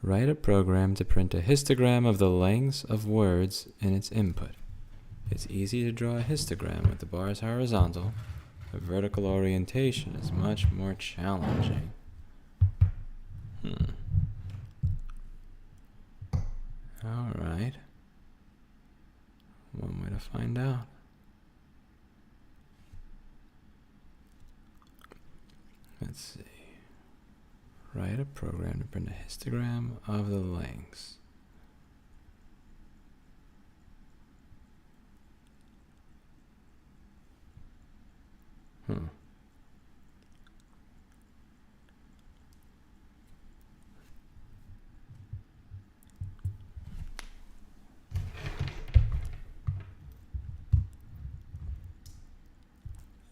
Write a program to print a histogram of the lengths of words in its input. It's easy to draw a histogram with the bars horizontal, but vertical orientation is much more challenging. Alright. One way to find out. Let's see. Write a program to print a histogram of the lengths.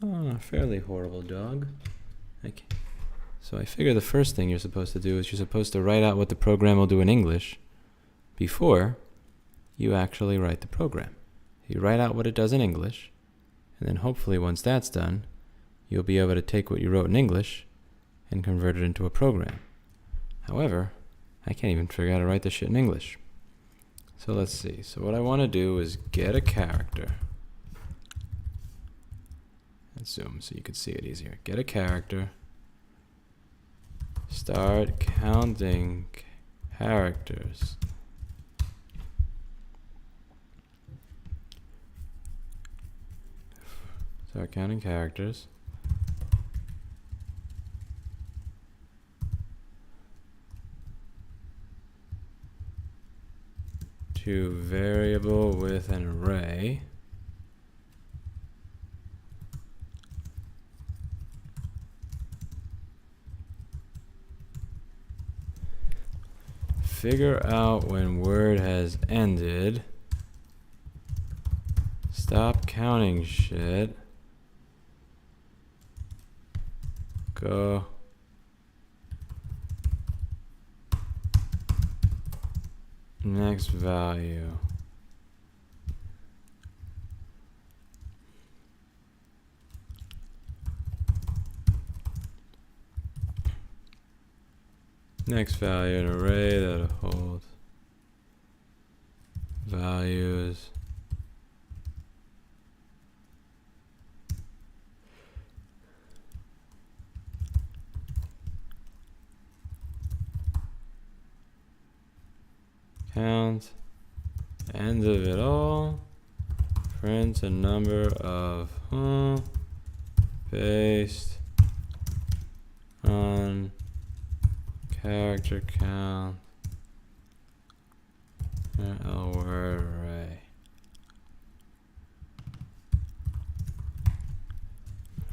Oh, fairly horrible dog. Okay. So I figure the first thing you're supposed to do is you're supposed to write out what the program will do in English before you actually write the program. You write out what it does in English, and then hopefully once that's done, you'll be able to take what you wrote in English and convert it into a program. However, I can't even figure out how to write this shit in English. So let's see. So what I want to do is get a character. Let's zoom so you can see it easier. Get a character. Start counting characters. Start counting characters. To variable with an array. Figure out when word has ended. Stop counting shit. Go. Next value. Next value, an array that holds values. Count, end of it all, print a number of based on character count, a word array.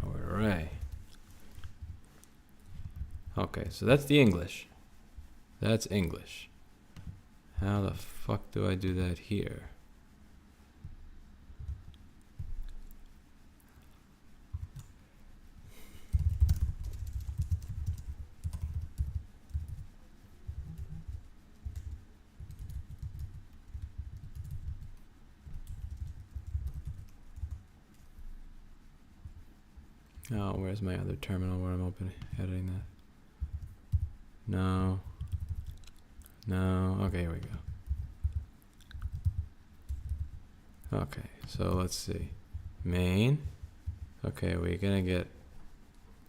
A word array. Okay, so that's the English. That's English. How the fuck do I do that here? Oh, where's my other terminal where I'm editing that? No. No. Okay, here we go. Okay, so let's see. Main. Okay, we're gonna get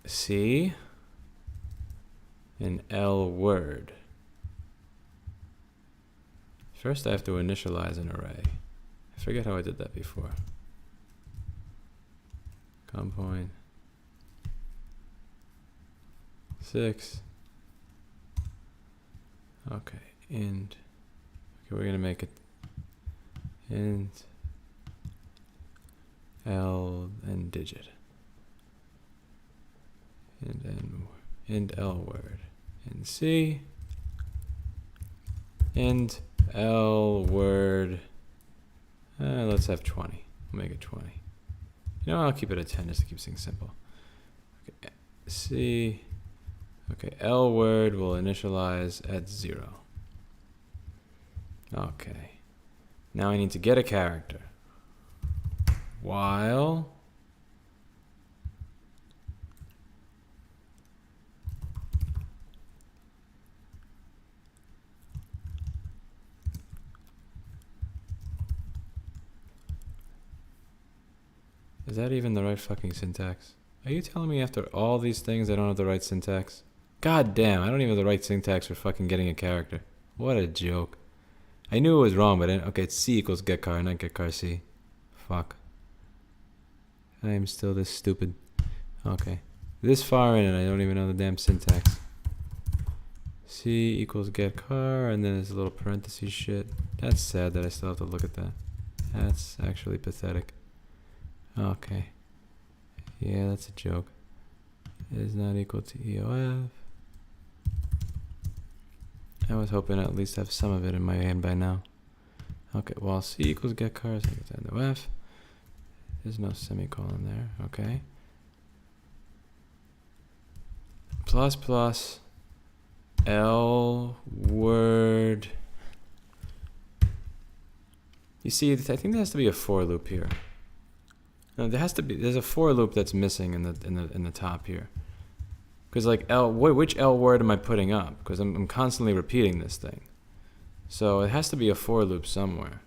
C and L word. First I have to initialize an array. I forget how I did that before. Compoint 6. Okay, int. Okay, we're gonna make it int L and digit. Int L word. And C. Int L word. Let's have 20. We'll make it 20. You know, I'll keep it at 10 just to keep things simple. Okay, C. Okay, L word will initialize at 0. Okay. Now I need to get a character. While Is that even the right fucking syntax? Are you telling me after all these things I don't have the right syntax? God damn, I don't even have the right syntax for fucking getting a character. What a joke. I knew it was wrong, but okay, it's C equals get car, not get car C. Fuck. I am still this stupid. Okay. This far in and I don't even know the damn syntax. C equals get car, and then there's a little parentheses shit. That's sad that I still have to look at that. That's actually pathetic. Okay. Yeah, that's a joke. Is not equal to EOF. I was hoping to at least have some of it in my hand by now. Okay, well, C equals get car, so it's end of F. There's no semicolon there, okay. Plus plus L word. You see, I think there has to be a for loop here. No, there has to be. There's a for loop that's missing in the top here. Because like which L word am I putting up? Because I'm constantly repeating this thing. So it has to be a for loop somewhere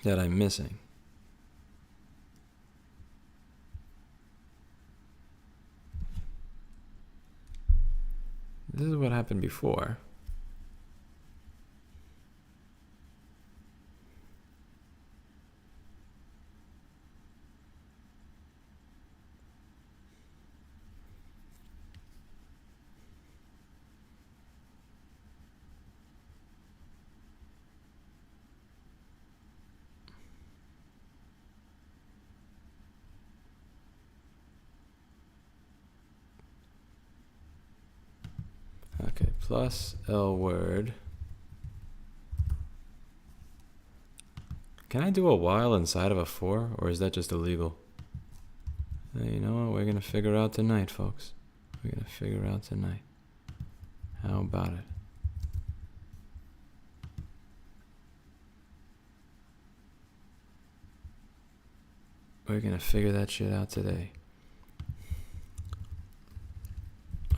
that I'm missing. This is what happened before. Okay, plus L word. Can I do a while inside of a for, or is that just illegal? You know what? We're going to figure out tonight, folks. We're going to figure out tonight. How about it? We're going to figure that shit out today.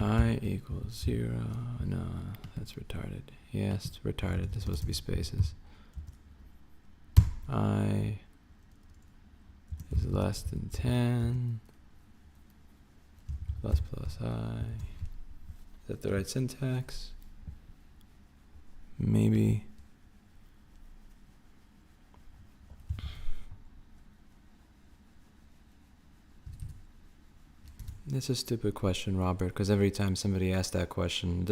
I equals 0. No, that's retarded. Yes, it's retarded. There's supposed to be spaces. I is less than 10. Plus plus I. Is that the right syntax? Maybe. It's a stupid question, Robert, because every time somebody asks that question,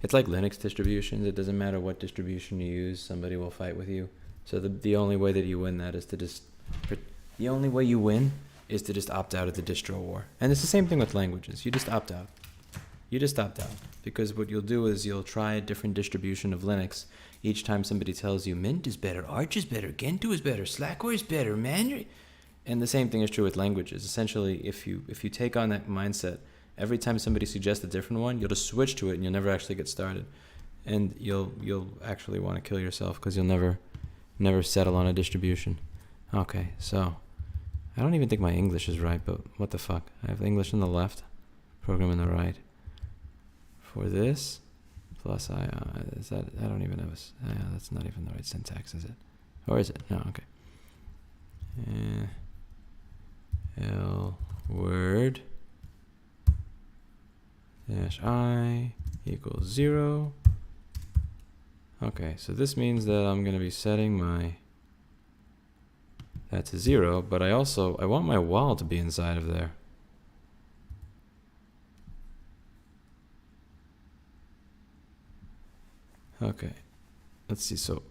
it's like Linux distributions. It doesn't matter what distribution you use, somebody will fight with you. So the only way that you win that is to just opt out of the distro war. And it's the same thing with languages. You just opt out. Because what you'll do is you'll try a different distribution of Linux each time somebody tells you Mint is better, Arch is better, Gentoo is better, Slackware is better, man. And the same thing is true with languages. Essentially, if you take on that mindset, every time somebody suggests a different one, you'll just switch to it and you'll never actually get started. And you'll actually want to kill yourself because you'll never settle on a distribution. Okay, so I don't even think my English is right, but what the fuck? I have English on the left, program on the right. For this, plus I don't even know. That's not even the right syntax, is it? Or is it? No, okay. L word dash I equals 0. Okay, so this means that I'm going to be setting that to 0, but I want my while to be inside of there. Okay, let's see. So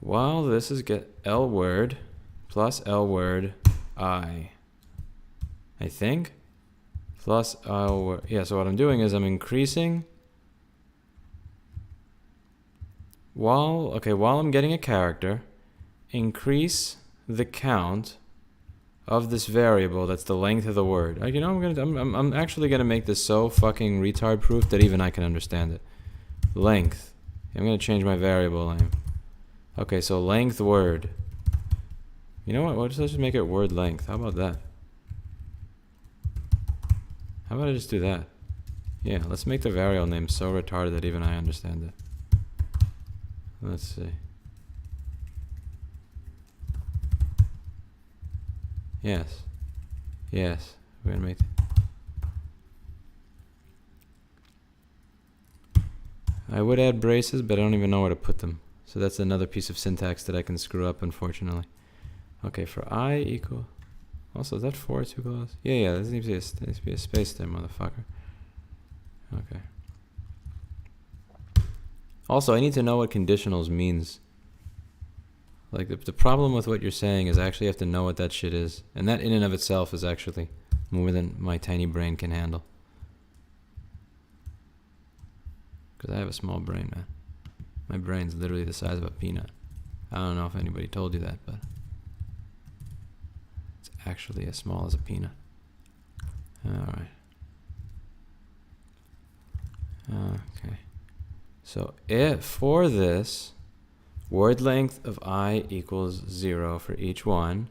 while this is get L word plus L word I think plus L word. Yeah, so what I'm doing is I'm increasing while I'm getting a character, increase the count of this variable that's the length of the word. You know, I'm actually gonna make this so fucking retard proof that even I can understand it. Length. I'm gonna change my variable name. Okay, so length word. You know what? Let's just make it word length. How about that? How about I just do that? Yeah, let's make the variable name so retarded that even I understand it. Let's see. Yes. Yes. We're gonna make. I would add braces, but I don't even know where to put them. So that's another piece of syntax that I can screw up, unfortunately. Okay, for I equal. Also, is that 4 too close? Yeah, there needs to be a space there, motherfucker. Okay. Also, I need to know what conditionals means. Like, the problem with what you're saying is I actually have to know what that shit is. And that in and of itself is actually more than my tiny brain can handle. Because I have a small brain, man. My brain's literally the size of a peanut. I don't know if anybody told you that, but it's actually as small as a peanut. Alright. Okay. So if for this, word length of I equals 0 for each one,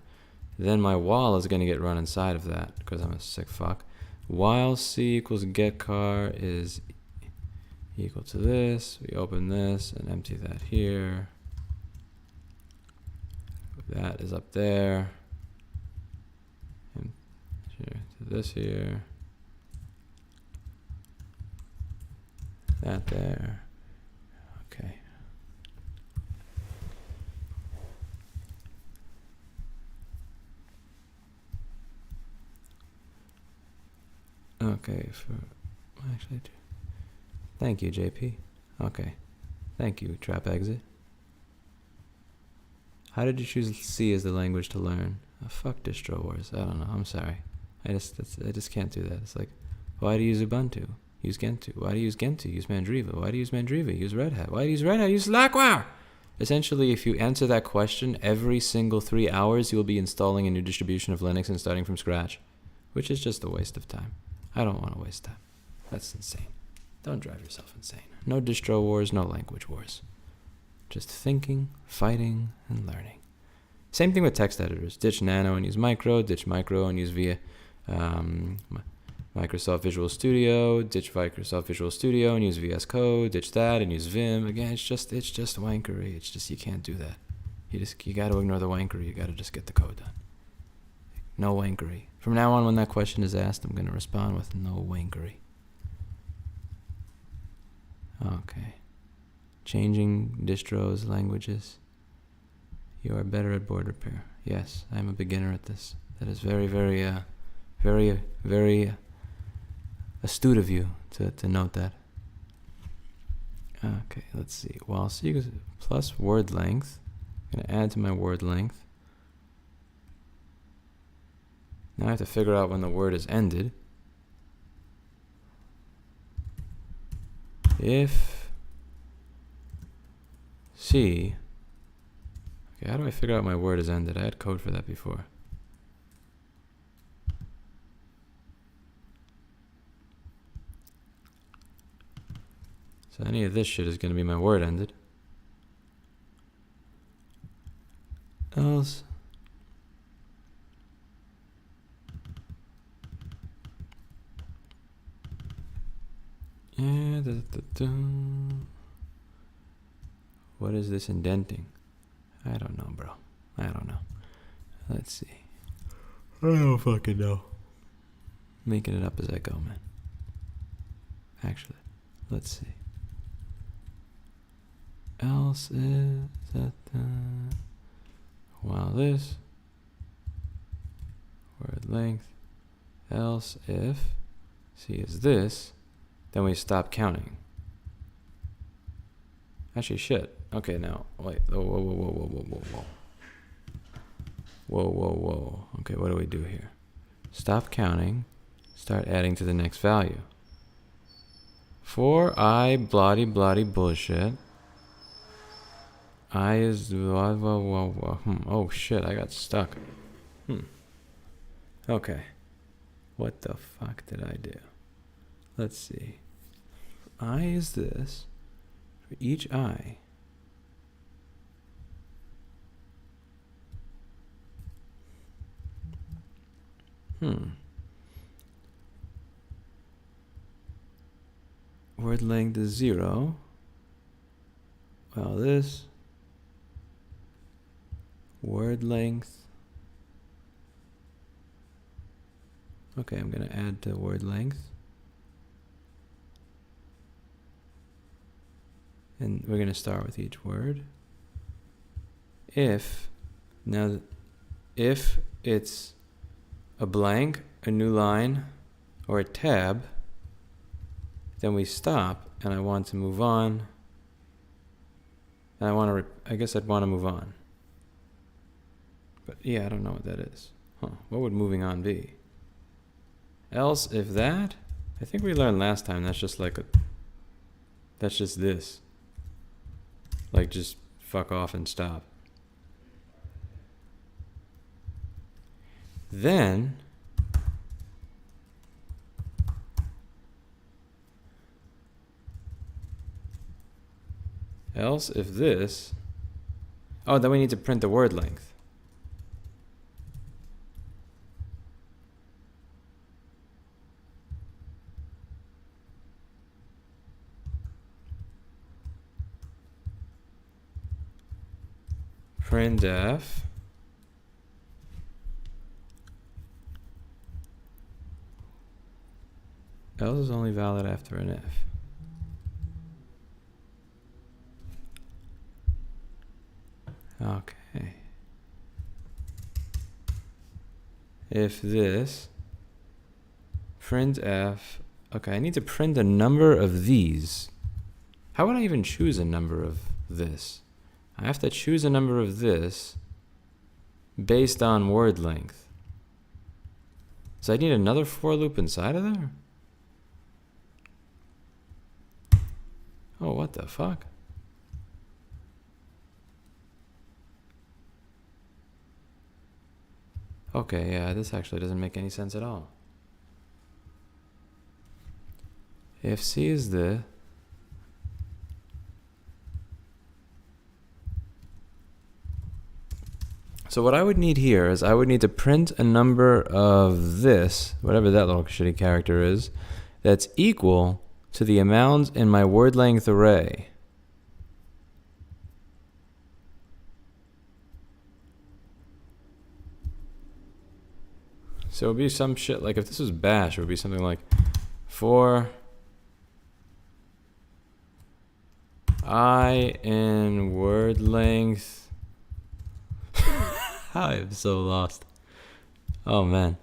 then my while is going to get run inside of that because I'm a sick fuck. While C equals get car is equal to this. We open this and empty that here. That is up there. And here to this here. That there. Okay. Okay, for actually, thank you, JP. Okay, thank you, Trap Exit. How did you choose C as the language to learn? Oh, fuck distro wars. I don't know. I'm sorry. I just can't do that. It's like, why do you use Ubuntu? Use Gentoo. Why do you use Gentoo? Use Mandriva. Why do you use Mandriva? Use Red Hat. Why do you use Red Hat? Use Slackware. Essentially, if you answer that question every single 3 hours, you will be installing a new distribution of Linux and starting from scratch, which is just a waste of time. I don't want to waste time. That's insane. Don't drive yourself insane. No distro wars, no language wars. Just thinking, fighting, and learning. Same thing with text editors. Ditch Nano and use Micro. Ditch Micro and use via Microsoft Visual Studio. Ditch Microsoft Visual Studio and use VS Code. Ditch that and use Vim. Again, it's just wankery. It's just, you can't do that. You got to ignore the wankery. You got to just get the code done. No wankery. From now on, when that question is asked, I'm going to respond with no wankery. Okay. Changing distros, languages. You are better at board repair. Yes, I'm a beginner at this. That is very, very, very astute of you to note that. Okay, let's see. While C equals plus word length, I'm going to add to my word length. Now I have to figure out when the word is ended. If C, okay, how do I figure out my word is ended? I had code for that before. So any of this shit is going to be my word ended. Else. Yeah, what is this indenting? I don't know, bro. I don't know. Let's see. I don't fucking know. Making it up as I go, man. Actually, let's see. Else is that while this word length, else if C is this, then we stop counting. Actually, shit. Okay, now, wait. Whoa. Okay, what do we do here? Stop counting. Start adding to the next value. For I bloody bullshit. I is... Oh, shit, I got stuck. Okay. What the fuck did I do? Let's see. I is this. For each I. Word length is 0. Well, this word length Okay, I'm going to add the word length. And we're going to start with each word. If it's a blank, a new line, or a tab, then we stop, and I want to move on. And I guess I'd want to move on. But yeah, I don't know what that is. Huh, what would moving on be? Else, if that, I think we learned last time, that's just this. Like, just fuck off and stop. Then, else if this, oh, then we need to print the word length. Printf else is only valid after an if. Okay. If this printf, okay, I need to print a number of these. How would I even choose a number of this? I have to choose a number of this based on word length. So I need another for loop inside of there? Oh, what the fuck? Okay, yeah, this actually doesn't make any sense at all. If C is the, so what I would need here is I would need to print a number of this, whatever that little shitty character is, that's equal to the amount in my word length array. So it would be some shit, like if this was bash, it would be something like for I in word length. I am so lost. Oh man.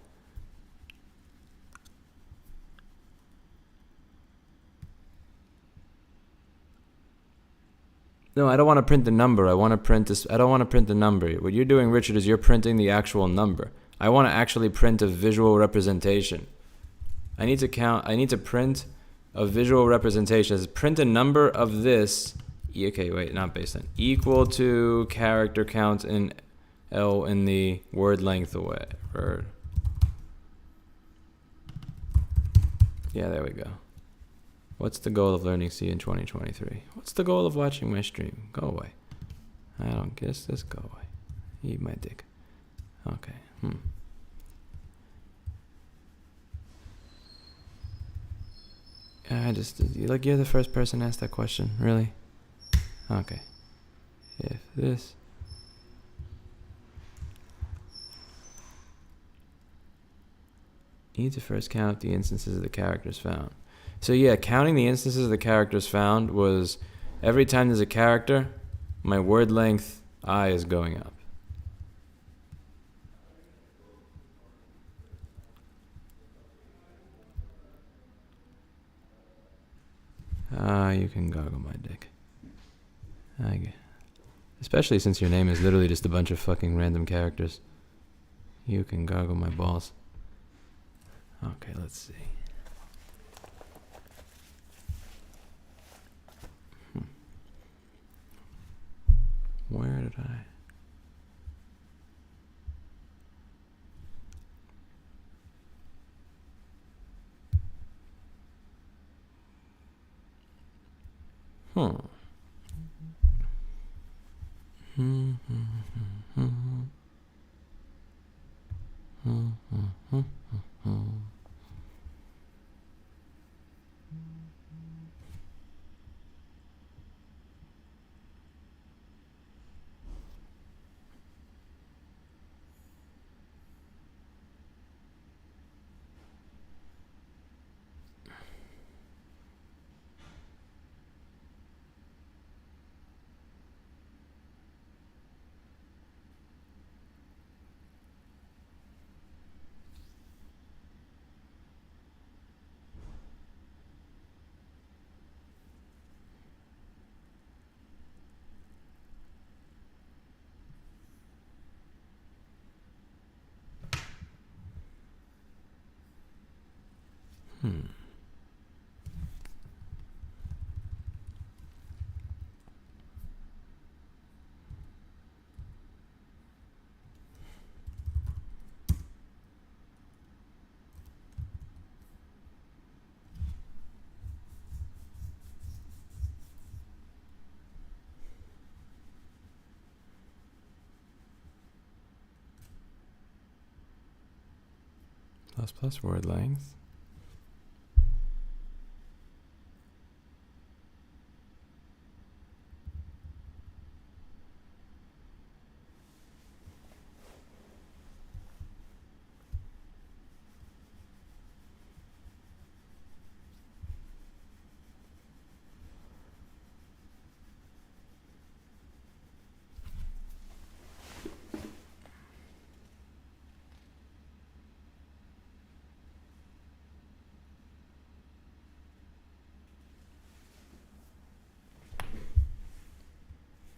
No, I don't want to print the number. I want to print this. I don't want to print the number. What you're doing, Richard, is you're printing the actual number. I want to actually print a visual representation. I need to print a visual representation. Print a number of this. Okay, wait, not based on. Equal to character count in L in the word length away. Word. Yeah, there we go. What's the goal of learning C in 2023? What's the goal of watching my stream? Go away. I don't guess this. Go away. Eat my dick. Okay. You're the first person to ask that question. Really? Okay. If this. You need to first count the instances of the characters found. So yeah, counting the instances of the characters found was every time there's a character, my word length I is going up. You can goggle my dick. Especially since your name is literally just a bunch of fucking random characters. You can goggle my balls. Okay, let's see. Where did I? plus plus word length.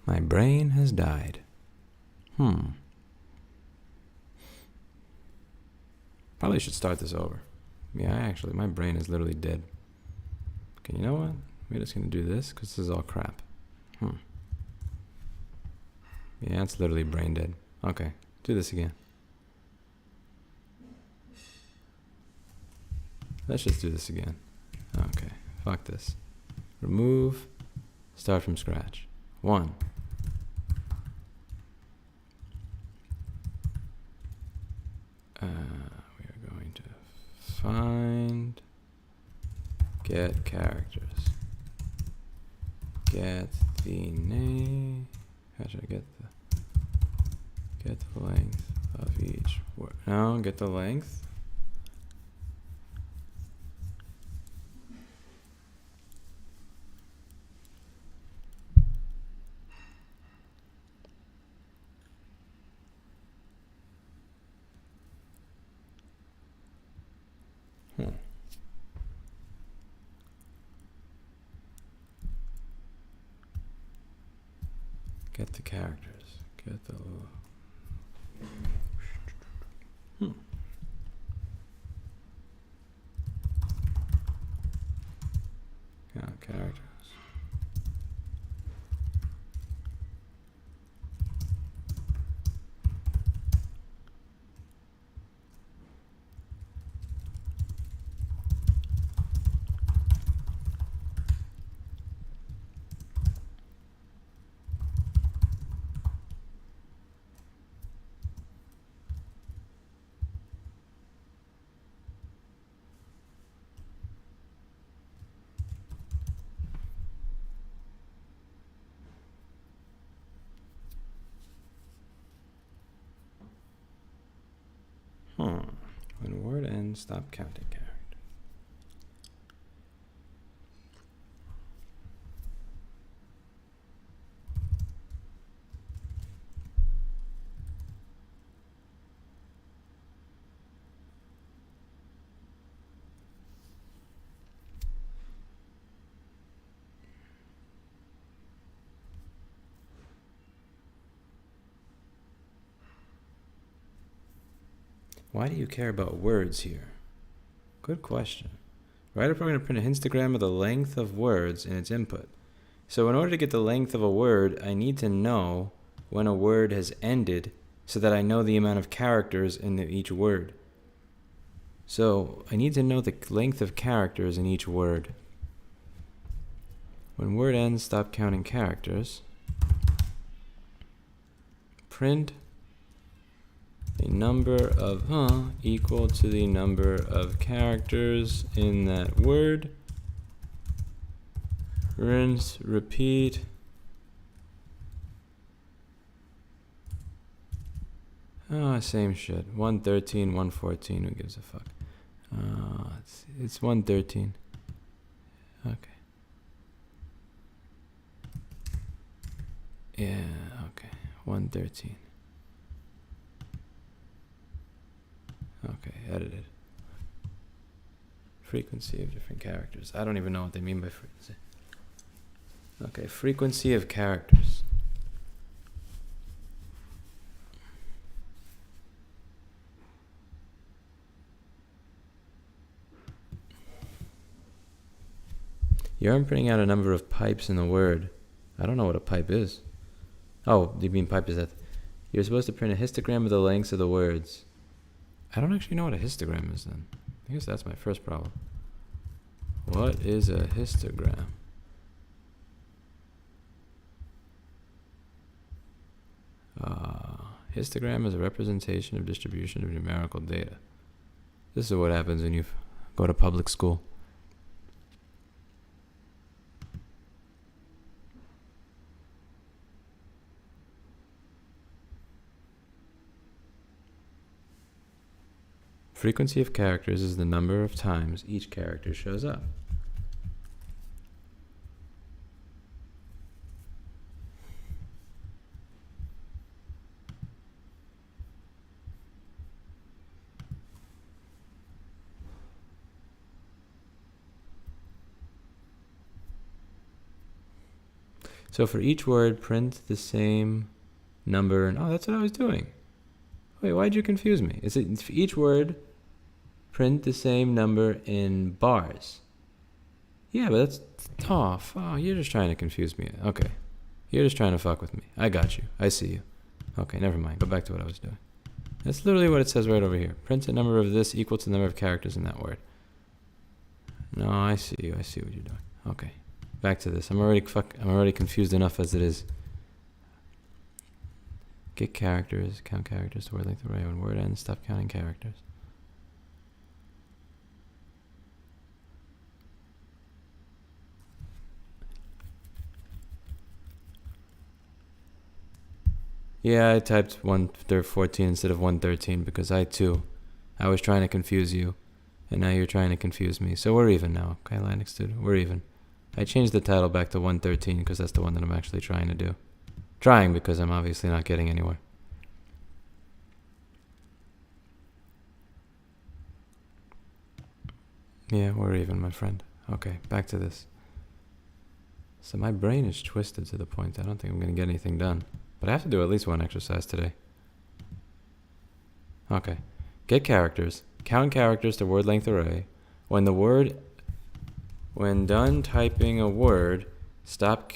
My brain has died. Probably should start this over. Yeah, actually, my brain is literally dead. Okay, you know what? We're just going to do this because this is all crap. Yeah, it's literally brain dead. Okay, do this again. Let's just do this again. Okay, fuck this. Remove, start from scratch. 1. We are going to find, get characters, get the name, how should I get the length of each word. No, get the length. Get the characters. Get the characters. When word ends, stop counting characters. Why do you care about words here? Good question. Write a program to print a histogram of the length of words in its input. So in order to get the length of a word, I need to know when a word has ended so that I know the amount of characters in each word. So I need to know the length of characters in each word. When word ends, stop counting characters. Print a number of equal to the number of characters in that word. Rinse, repeat. Same shit. 113, 114. Who gives a fuck? It's 113. Okay. Yeah, okay. 113. Okay, edited. Frequency of different characters. I don't even know what they mean by frequency. Okay, frequency of characters. You're printing out a number of pipes in the word. I don't know what a pipe is. Oh, you mean pipe is that? You're supposed to print a histogram of the lengths of the words. I don't actually know what a histogram is then. I guess that's my first problem. What is a histogram? Histogram is a representation of distribution of numerical data. This is what happens when you go to public school. Frequency of characters is the number of times each character shows up. So for each word, print the same number. And oh, that's what I was doing. Wait, why'd you confuse me? Is it for each word, print the same number in bars? Yeah, but that's... Oh, you're just trying to confuse me. Okay. You're just trying to fuck with me. I got you. I see you. Okay, never mind. Go back to what I was doing. That's literally what it says right over here. Print a number of this equal to the number of characters in that word. No, I see you. I see what you're doing. Okay. Back to this. I'm already confused enough as it is. Get characters, count characters to word length array. When word ends, stop counting characters. Yeah, I typed 114 instead of 113 because I was trying to confuse you, and now you're trying to confuse me. So we're even now. Okay, Linux student, we're even. I changed the title back to 113 because that's the one that I'm actually trying to do. Trying because I'm obviously not getting anywhere. Yeah, we're even, my friend. Okay, back to this. So my brain is twisted to the point I don't think I'm going to get anything done. But I have to do at least one exercise today. Okay. Get characters. Count characters to word length array. When done typing a word, stop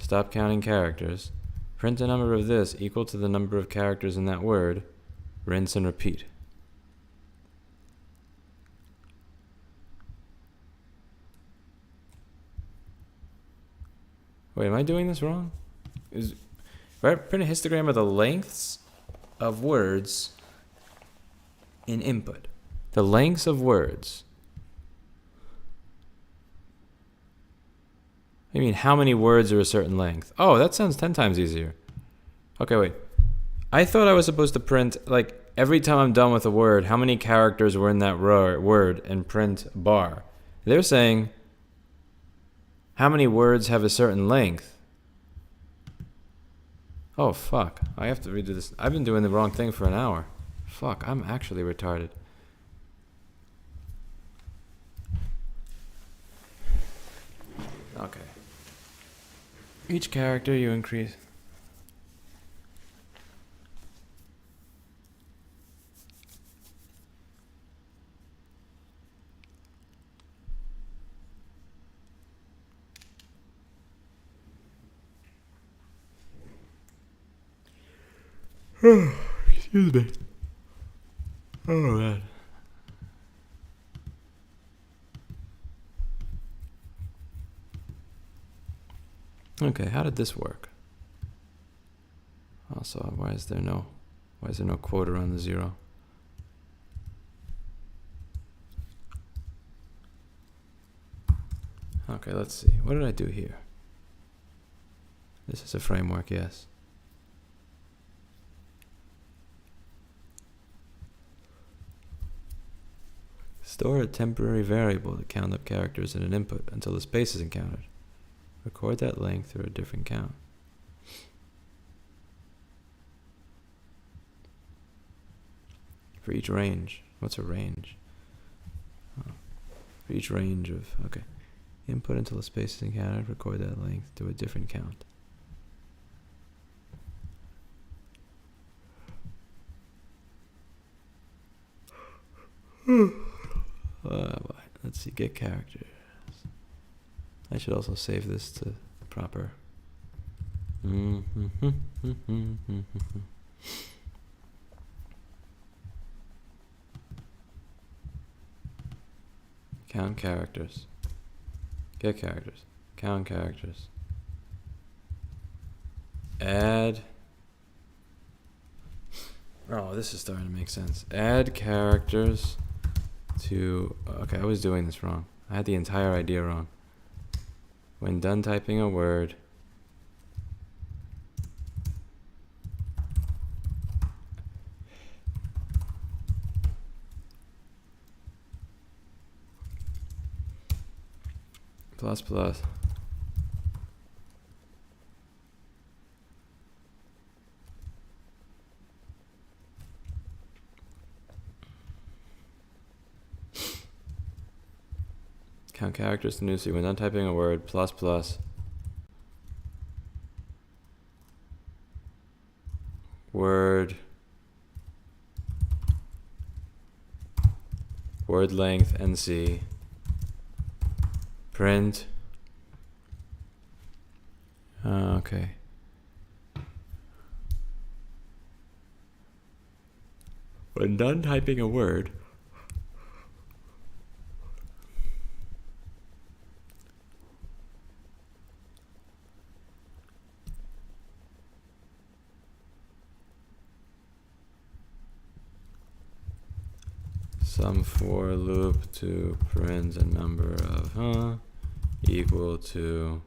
counting characters. Print a number of this equal to the number of characters in that word. Rinse and repeat. Wait, am I doing this wrong? Print a histogram of the lengths of words in input. The lengths of words. I mean, how many words are a certain length? Oh, that sounds 10 times easier. Okay, wait. I thought I was supposed to print, like, every time I'm done with a word, how many characters were in that word and print bar. They're saying how many words have a certain length. Oh, fuck. I have to redo this. I've been doing the wrong thing for an hour. Fuck, I'm actually retarded. Okay. Each character you increase. Excuse me. Oh, man. Okay, how did this work? Also, why is there no quote around the 0? Okay, let's see. What did I do here? This is a framework, yes. Store a temporary variable to count up characters in an input until the space is encountered. Record that length through a different count. For each range. What's a range? Oh. For each range of... Okay. Input until the space is encountered. Record that length to a different count. Let's see. Get characters. I should also save this to proper. Count characters. Get characters. Count characters. Add. Oh, this is starting to make sense. Add characters to... Okay, I was doing this wrong. I had the entire idea wrong. When done typing a word, plus plus. Count characters to newsfeed. When done typing a word, plus plus. Word length NC. Print. Okay. When done typing a word, some for loop to print a number of equal to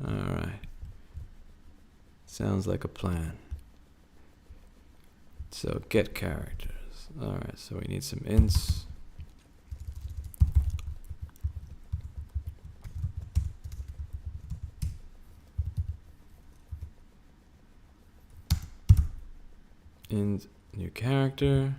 Alright. Sounds like a plan. So get characters. Alright, so we need some ints. Int new character.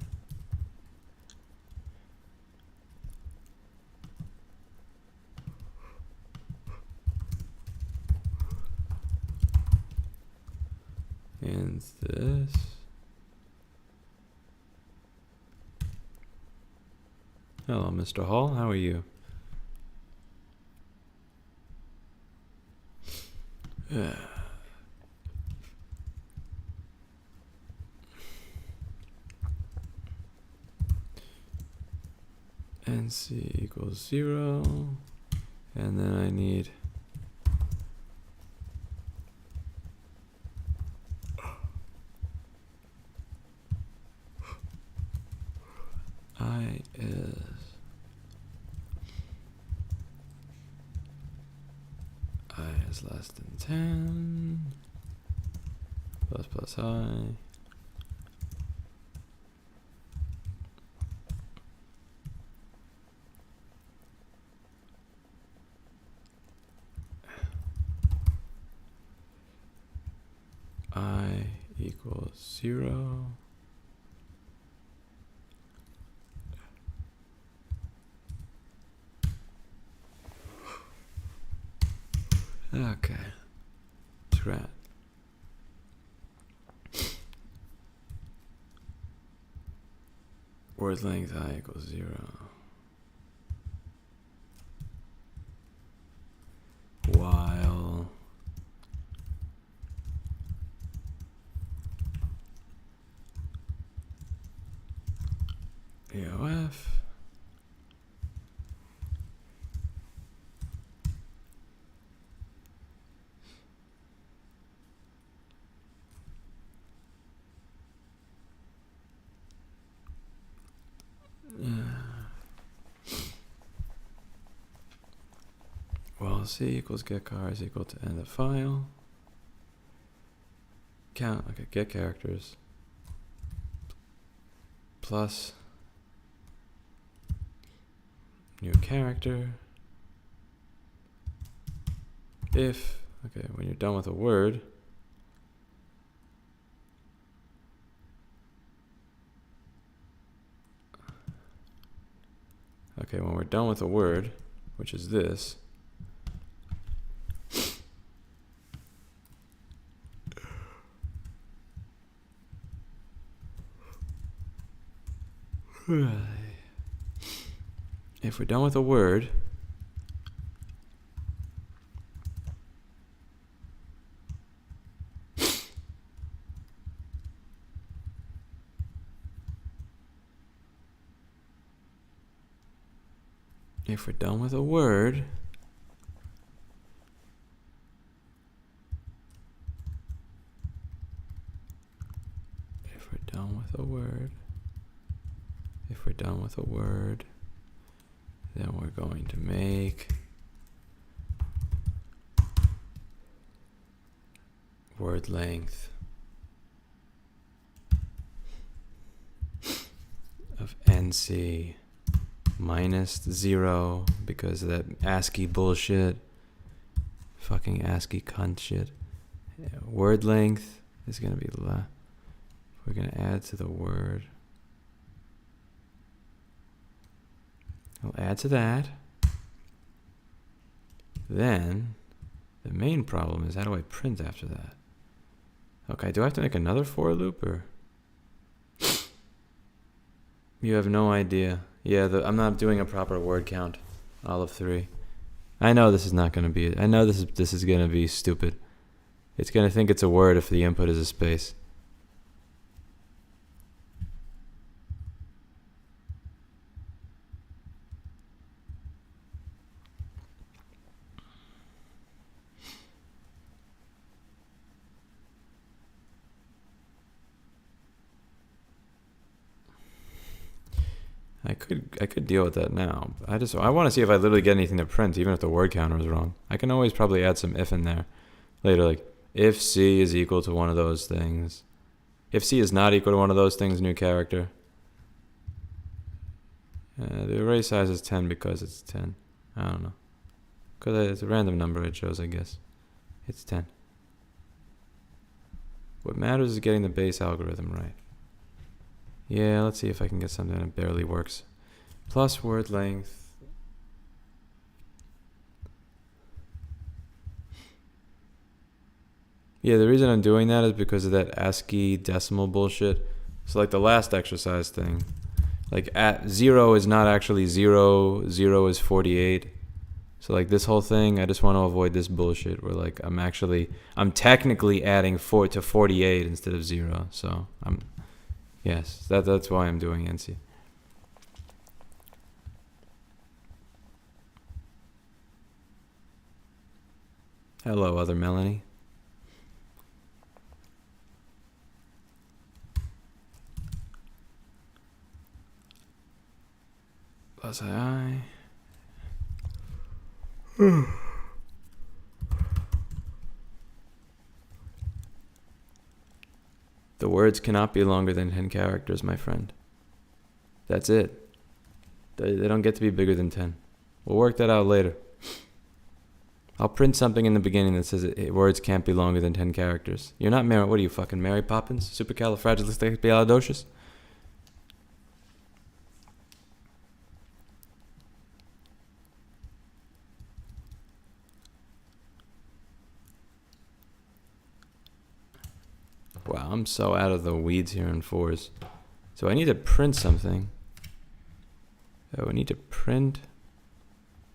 And this. Hello, Mr. Hall. How are you? NC equals 0. And then I need I is less than 10 plus plus I equals 0. Okay. Thread. Word length I equals 0. While EOF while C equals get car is equal to end of file. Count, okay, get characters plus new character. If, okay, when you're done with a word, okay, when we're done with a word, which is this, If we're done with a word, if we're done with a word, if we're done with a word, if we're done with a word, then we're going to make word length of NC minus 0 because of that ASCII bullshit. Fucking ASCII cunt shit. Yeah, word length is going to be we're going to add to the word. I'll add to that. Then the main problem is, how do I print after that? Okay, do I have to make another for loop, or you have no idea? Yeah, I'm not doing a proper word count. All of 3. I know this is not going to be. I know this is going to be stupid. It's going to think it's a word if the input is a space. I could deal with that now. I want to see if I literally get anything to print, even if the word counter is wrong. I can always probably add some if in there later, like if C is equal to one of those things. If C is not equal to one of those things, new character. The array size is 10 because it's 10. I don't know. Because it's a random number it shows, I guess. It's 10. What matters is getting the base algorithm right. Yeah, let's see if I can get something that barely works. Plus word length. Yeah, the reason I'm doing that is because of that ASCII decimal bullshit. So like the last exercise thing. Like 0 is not actually 0. 0 is 48. So like this whole thing, I just want to avoid this bullshit where like I'm technically adding 4 to 48 instead of 0. So yes, that's why I'm doing NC. Hello, other Melanie. Plus I. The words cannot be longer than 10 characters, my friend. That's it. They don't get to be bigger than 10. We'll work that out later. I'll print something in the beginning that says words can't be longer than 10 characters. You're not Mary. What are you, fucking Mary Poppins? Supercalifragilisticexpialidocious? Wow, I'm so out of the weeds here in 4s. So I need to print something. Oh, I need to print.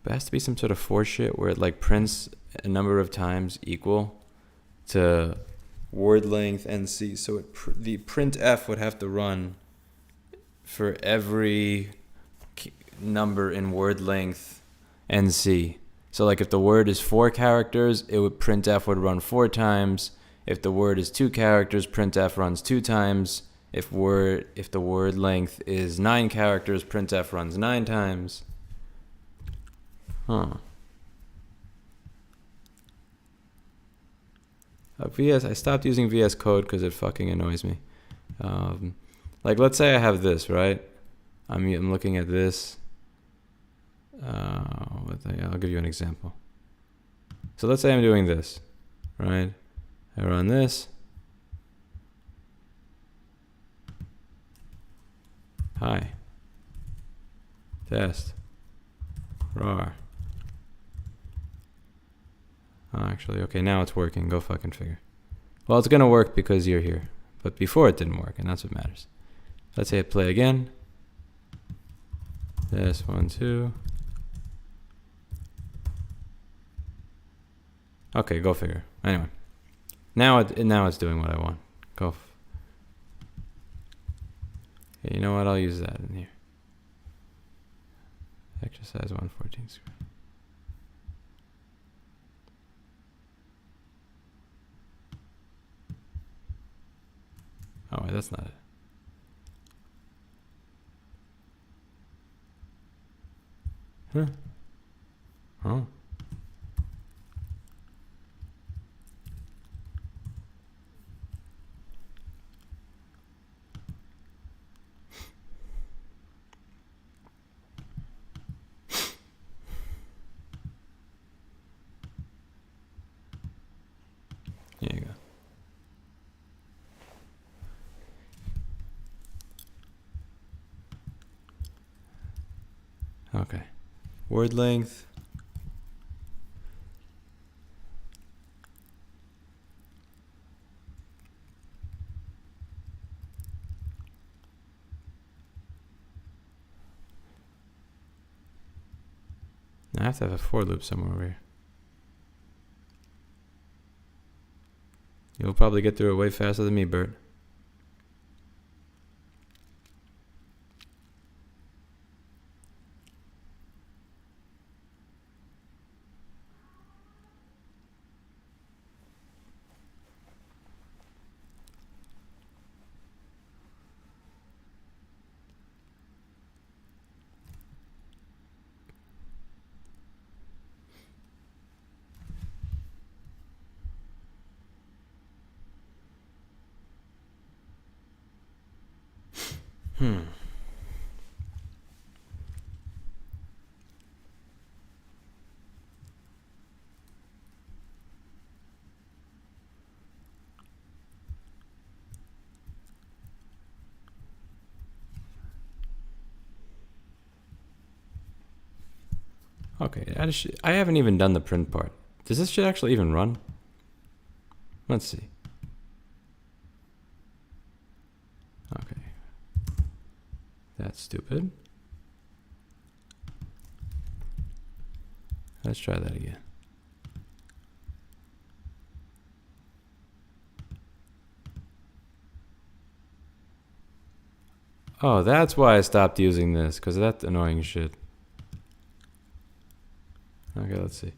But it has to be some sort of for shit where it like prints a number of times equal to word length NC. So the printf would have to run for every number in word length NC. So like if the word is 4 characters, printf would run 4 times. If the word is 2 characters, printf runs 2 times. If the word length is 9 characters, printf runs 9 times. Huh. I stopped using VS Code because it fucking annoys me. Like let's say I have this, right? I'm looking at this. I'll give you an example. So let's say I'm doing this, right? I run this. Hi. Test. RAR. Oh, actually, okay, now it's working. Go fucking figure. Well, it's going to work because you're here. But before it didn't work, and that's what matters. Let's say I play again. This one too. Okay, go figure. Anyway, now it's doing what I want. Go. Okay, you know what? I'll use that in here. Exercise 114 square. Oh wait, that's not it. Huh? Oh. Here you go. Okay. Word length. I have to have a for loop somewhere over here. You'll probably get through it way faster than me, Bert. Okay, I haven't even done the print part. Does this shit actually even run? Let's see. Okay. That's stupid. Let's try that again. Oh, that's why I stopped using this, because of that annoying shit. Okay, let's see.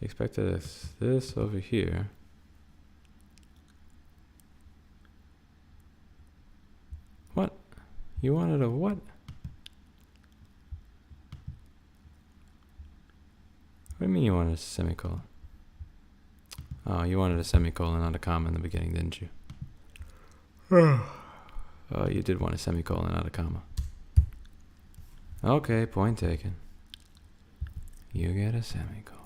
Expected this over here. What? You wanted a what? What do you mean you wanted a semicolon? Oh, you wanted a semicolon, not a comma in the beginning, didn't you? Oh, you did want a semicolon, not a comma. Okay, point taken. You get a semicolon.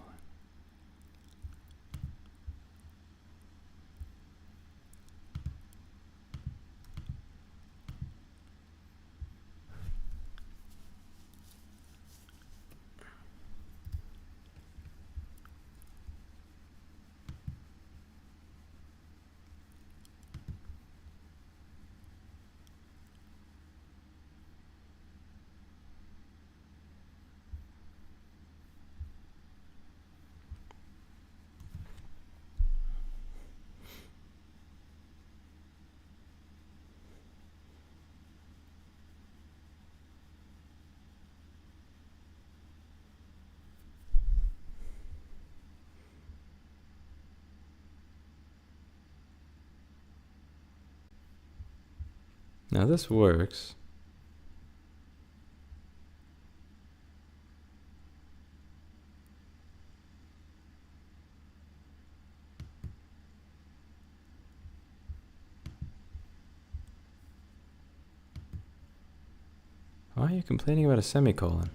Now this works. Why are you complaining about a semicolon?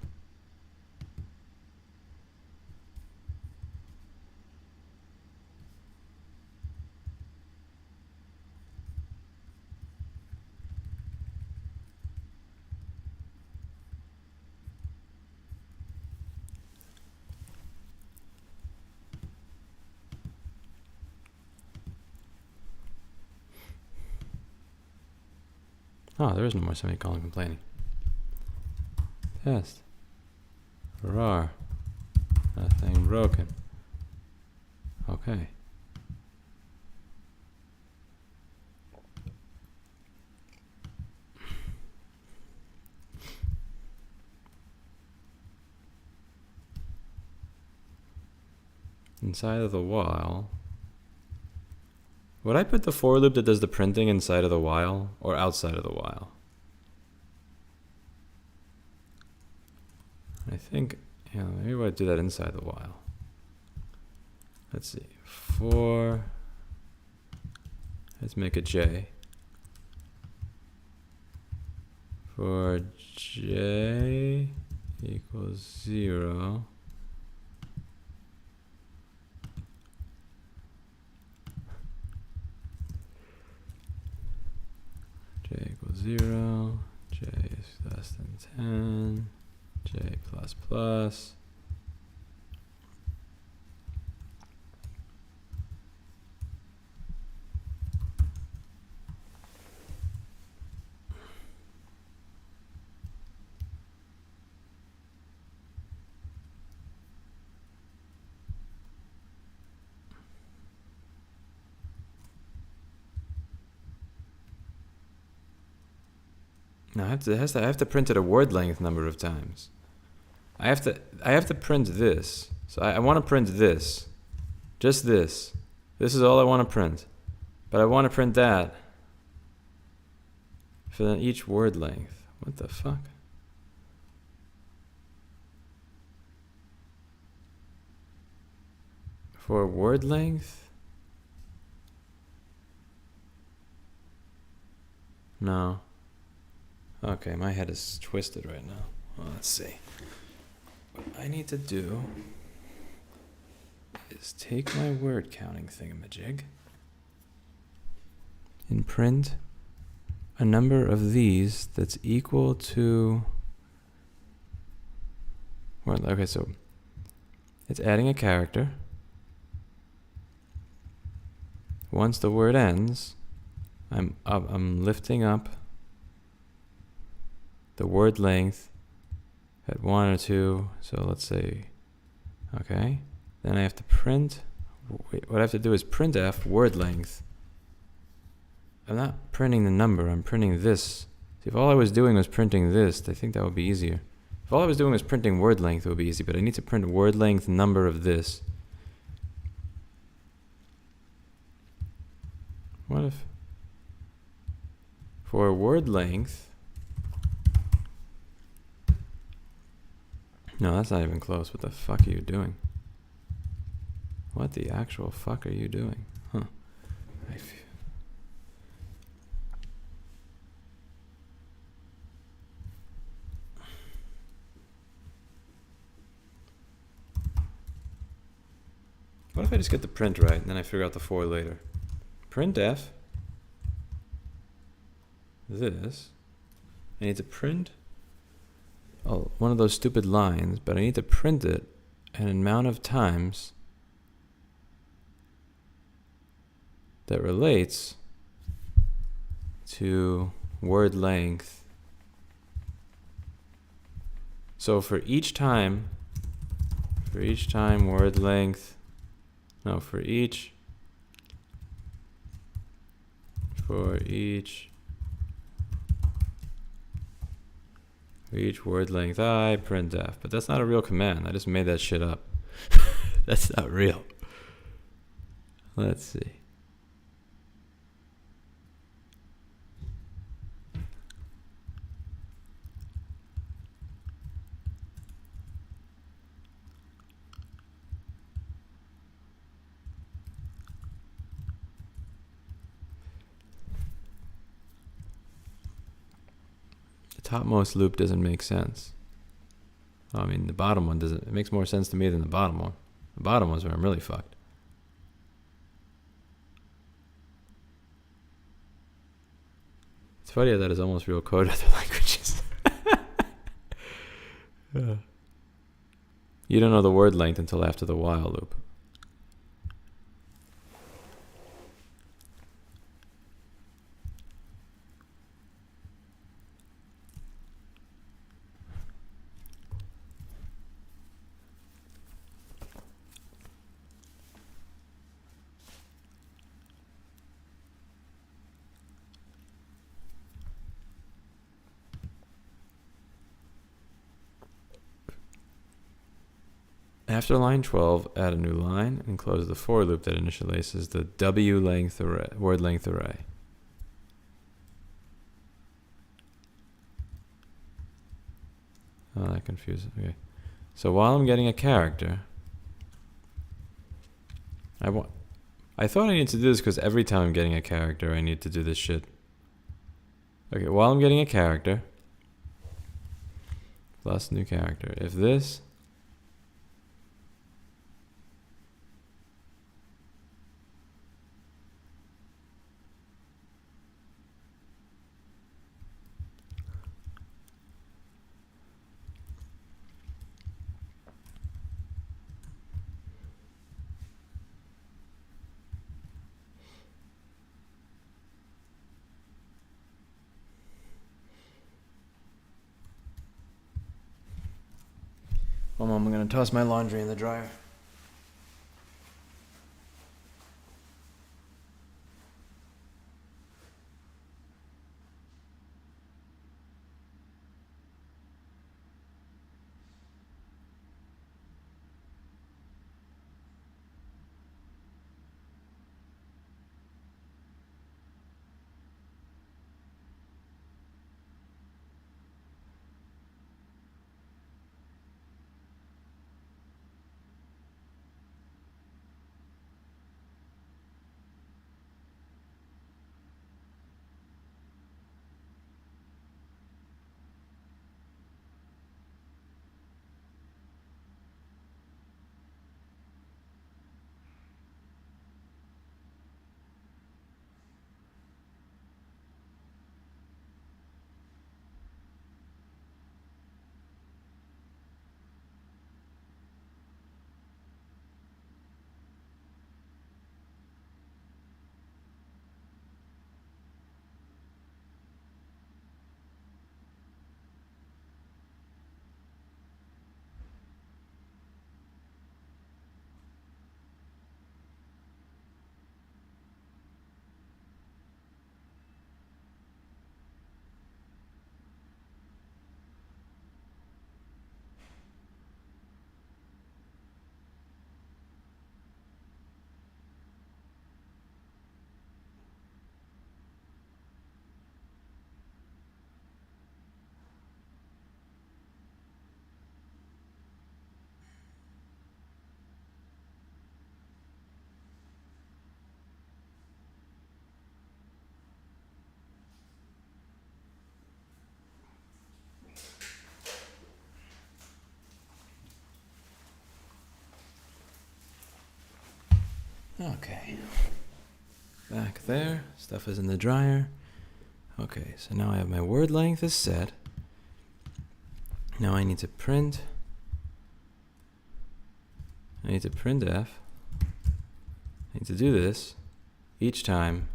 Oh, there is no more semicolon complaining. Test. Rar. Nothing broken. Okay. Inside of the while. Would I put the for loop that does the printing inside of the while or outside of the while? I think, yeah, maybe we'll do that inside the while. Let's see. For, let's make a J. For J equals 0. J equals 0, J is less than 10, J plus plus. No, I have to print it a word length number of times. I have to print this. So I want to print this. Just this. This is all I want to print. But I want to print that for then each word length. What the fuck? For word length? No. Okay, my head is twisted right now. Well, let's see. What I need to do is take my word counting thingamajig and print a number of these that's equal to... Well, okay, so it's adding a character. Once the word ends, I'm lifting up the word length at 1 or 2, so let's say, okay. Then I have to print, what I have to do is printf word length. I'm not printing the number, I'm printing this. See, if all I was doing was printing this, I think that would be easier. If all I was doing was printing word length, it would be easy, but I need to print word length number of this. What if, for word length, no, that's not even close. What the fuck are you doing? What the actual fuck are you doing? Huh. What if I just get the print right and then I figure out the for later? Printf this. I need to print one of those stupid lines, but I need to print it an amount of times that relates to word length. So for each time word length, no, for each word length I printf, but that's not a real command. I just made that shit up. That's not real. Let's see. Topmost loop doesn't make sense. I mean, the bottom one doesn't. It makes more sense to me than the bottom one. The bottom one's where I'm really fucked. It's funny how that is almost real code in other languages. You don't know the word length until after the while loop. After line 12, add a new line and close the for loop that initializes the W length array, word length array. Oh, that confuses. Okay. So while I'm getting a character, I thought I needed to do this because every time I'm getting a character, I need to do this shit. Okay, while I'm getting a character, plus new character. If this Well, Mom, I'm gonna toss my laundry in the dryer. Okay. Back there. Stuff is in the dryer. Okay, so now I have my word length is set. Now I need to print. I need to printf. I need to do this each time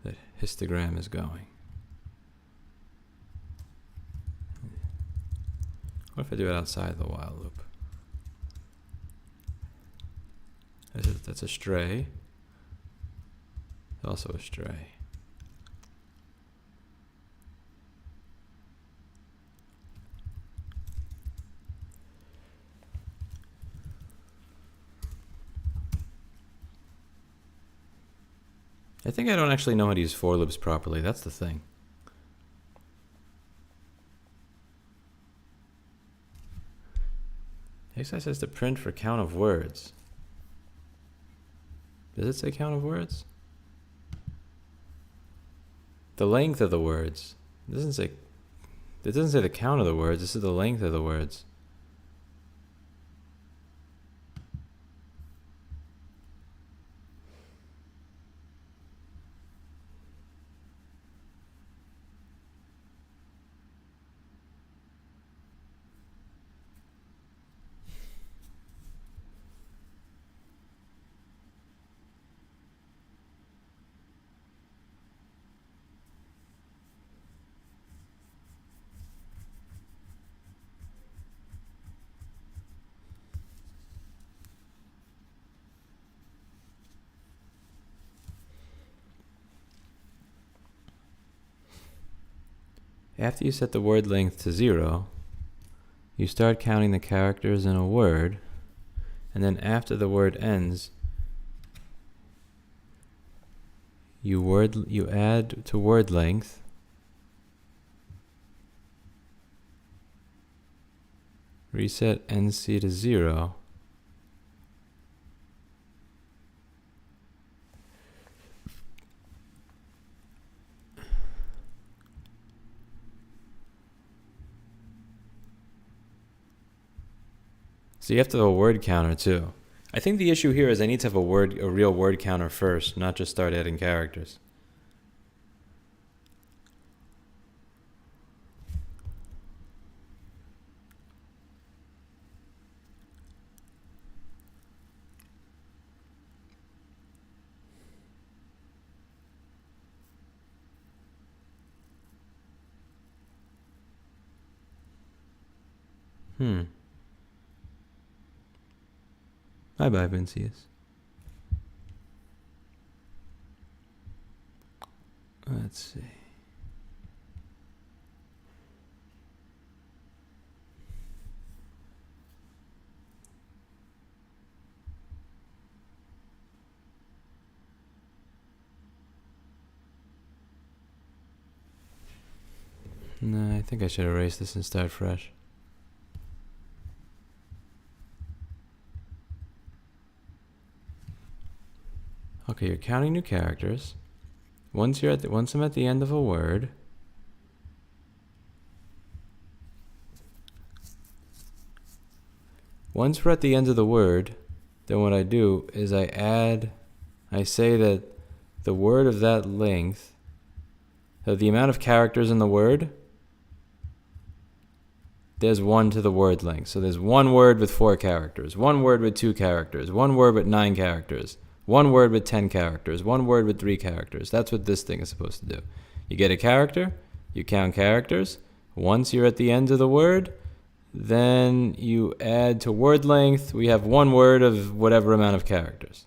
that histogram is going. What if I do it outside the while loop? That's a stray. Also a stray. I think I don't actually know how to use for loops properly. That's the thing. Exercise says to print for count of words. Does it say count of words? The length of the words. It doesn't say the count of the words. This is the length of the words. After you set the word length to 0, you start counting the characters in a word, and then after the word ends, you add to word length reset NC to 0. So you have to have a word counter too. I think the issue here is I need to have a real word counter first, not just start adding characters. Bye-bye, Vincius. Let's see. No, I think I should erase this and start fresh. Okay, you're counting new characters. Once I'm at the end of a word, once we're at the end of the word, then what I do is I say that the word of that length, so the amount of characters in the word, there's 1 to the word length. So there's one word with 4 characters, one word with 2 characters, one word with 9 characters, one word with 10 characters, one word with 3 characters. That's what this thing is supposed to do. You get a character, you count characters. Once you're at the end of the word, then you add to word length. We have one word of whatever amount of characters.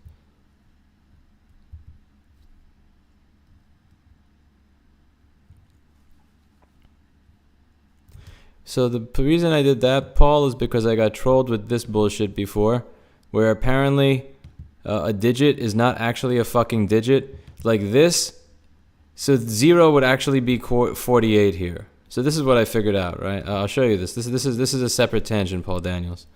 So the reason I did that, Paul, is because I got trolled with this bullshit before, where apparently a digit is not actually a fucking digit. Like this, so 0 would actually be 48 here. So this is what I figured out, right? I'll show you this. This is a separate tangent, Paul Daniels.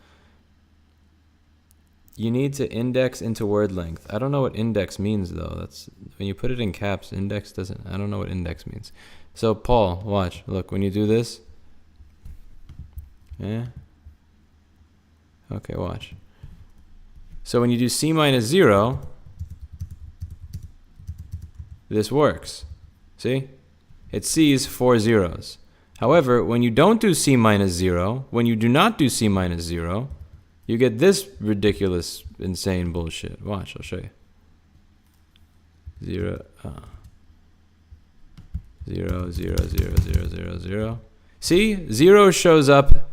You need to index into word length. I don't know what index means though. That's when you put it in caps. Index doesn't. I don't know what index means. So Paul, watch. Look, when you do this. Yeah. Okay, watch. So when you do C minus 0, this works. See? It sees 4 zeros. However, when you don't do C minus 0, when you do not do C minus 0, you get this ridiculous, insane bullshit. Watch, I'll show you. 0, 0, 0, 0, 0, 0, 0. See? 0 shows up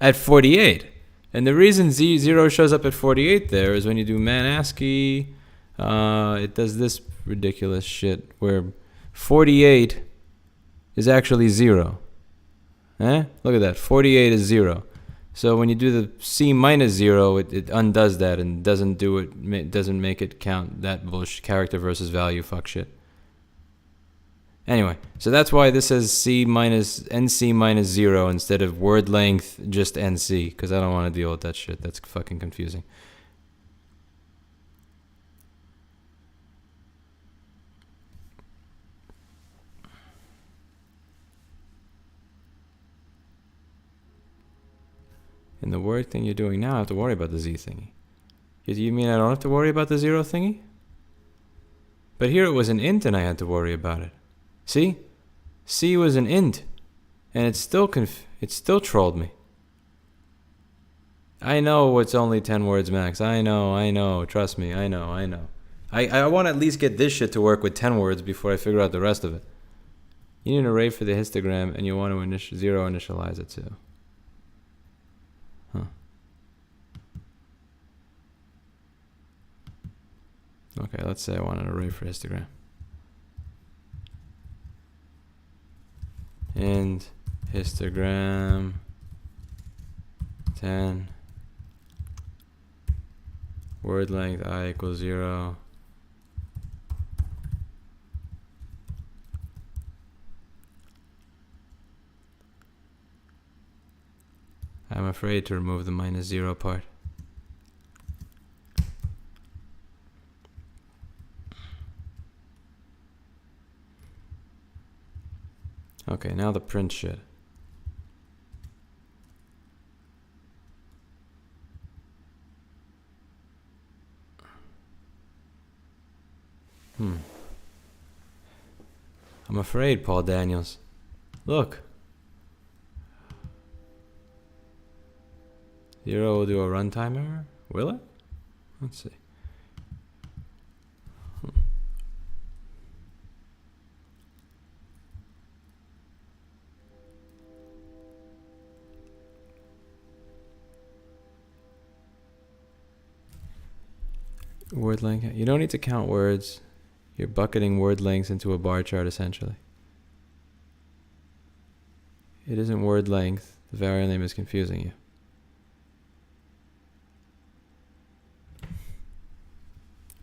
at 48. And the reason 0 shows up at 48 there is when you do man ASCII, it does this ridiculous shit where 48 is actually 0. Look at that. 48 is 0. So when you do the C minus 0, it undoes that and doesn't make it count that bullshit character versus value fuck shit. Anyway, so that's why this says C minus NC minus 0 instead of word length just NC, because I don't want to deal with that shit. That's fucking confusing. In the word thing you're doing now, I have to worry about the Z thingy. You mean I don't have to worry about the 0 thingy? But here it was an int and I had to worry about it. See? C was an int, and it still trolled me. I know it's only 10 words max. I know. Trust me, I know. I want to at least get this shit to work with 10 words before I figure out the rest of it. You need an array for the histogram, and you want to 0 initialize it too. Huh. Okay, let's say I want an array for histogram. And histogram 10. Word length I equals 0. I'm afraid to remove the -0 part. Okay, now the print shit. I'm afraid, Paul Daniels. Look. 0 will do a runtime error? Will it? Let's see. Word length. You don't need to count words. You're bucketing word lengths into a bar chart essentially. It isn't word length. The variable name is confusing you.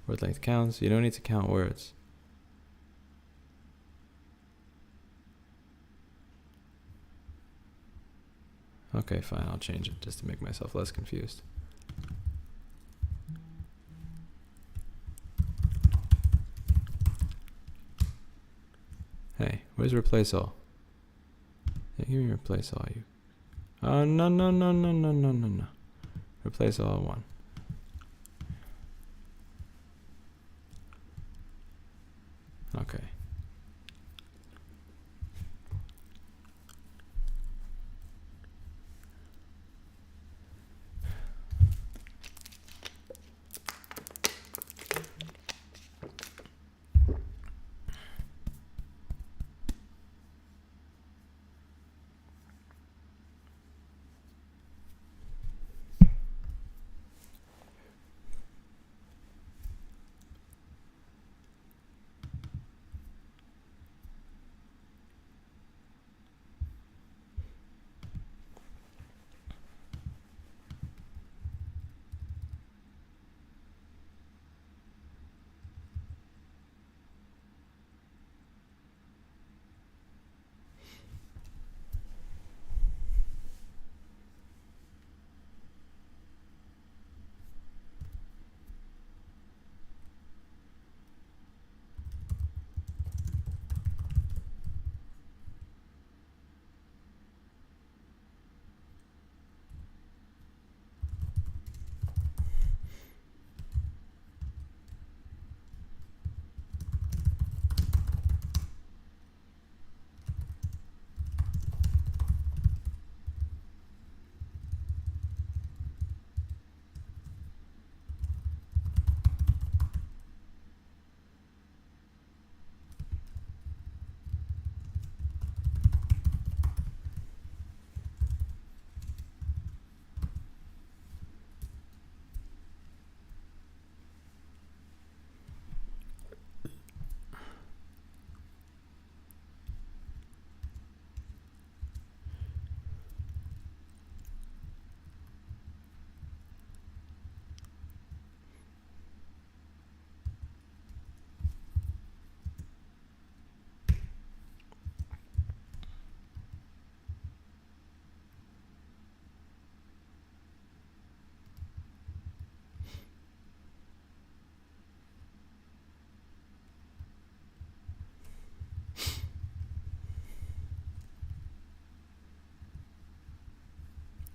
Word length counts. You don't need to count words. Okay, fine. I'll change it just to make myself less confused. Hey, where's replace all? Yeah, give me replace all, you. Oh, no, no, no, no, no, no, no, no. Replace all 1. Okay.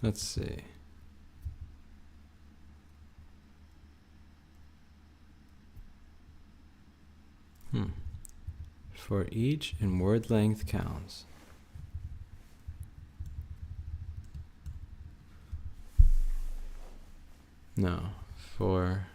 Let's see. For each in word length counts. No, for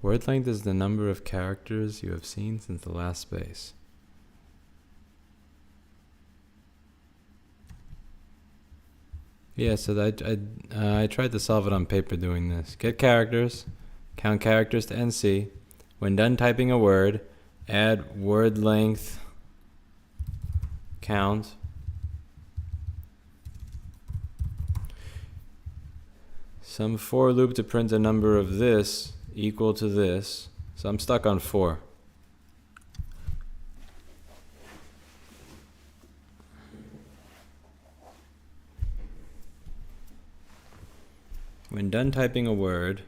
Word length is the number of characters you have seen since the last space. Yeah, so I tried to solve it on paper doing this. Get characters, count characters to NC. When done typing a word, add word length count. Some for loop to print a number of this equal to this. So I'm stuck on 4. When done typing a word,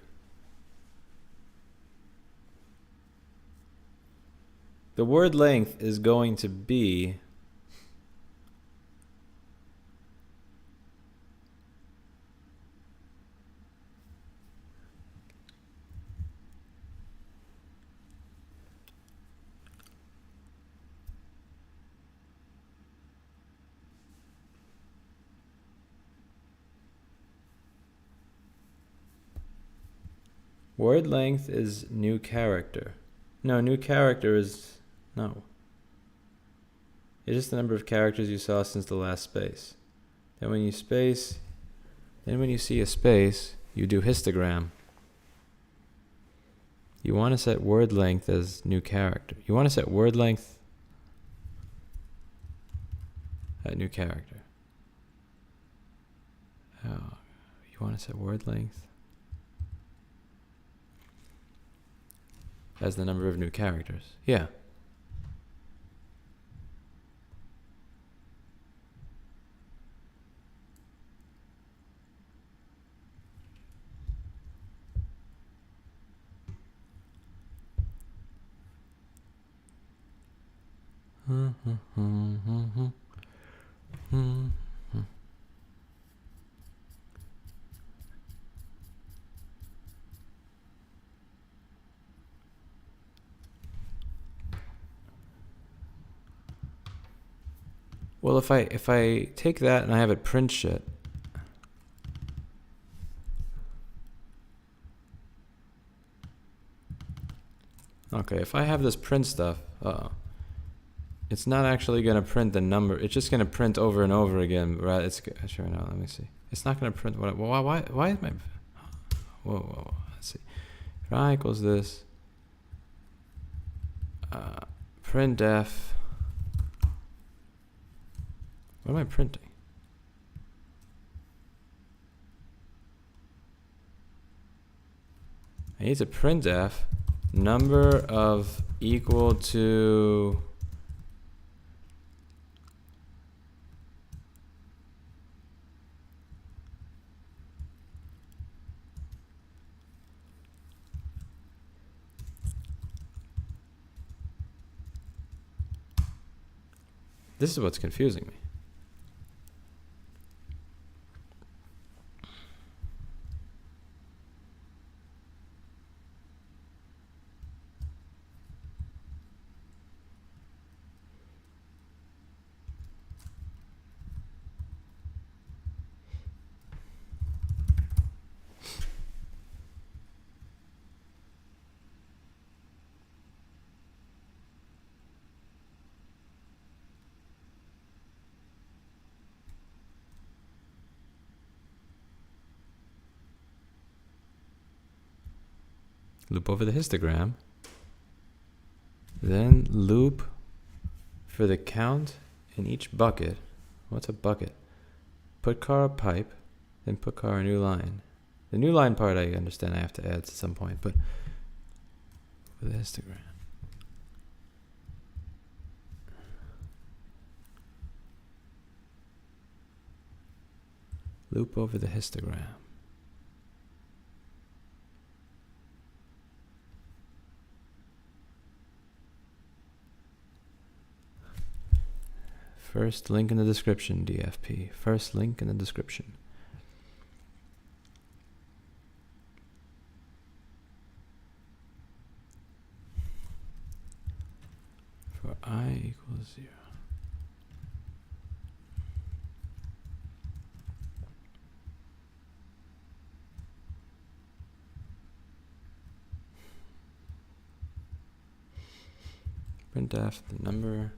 the word length is going to be word length is new character. No, new character is, no. It's just the number of characters you saw since the last space. Then when you see a space, you do histogram. You want to set word length as new character. You want to set word length at new character. Oh, you want to set word length as the number of new characters. Yeah. Well, if I take that and I have it print shit, okay, if I have this print stuff, it's not actually going to print the number. It's just going to print over and over again, right? It's sure. No, let me see. It's not going to print what? Why is my? Whoa. Let's see. If I equals this, printf. What am I printing? I need to printf number of equal to this is what's confusing me. Loop over the histogram, then loop for the count in each bucket. What's a bucket? Put car a pipe, then put car a new line. The new line part I understand I have to add at some point, but for the histogram. Loop over the histogram. First link in the description, DFP. First link in the description. For I equals 0. Printf the number.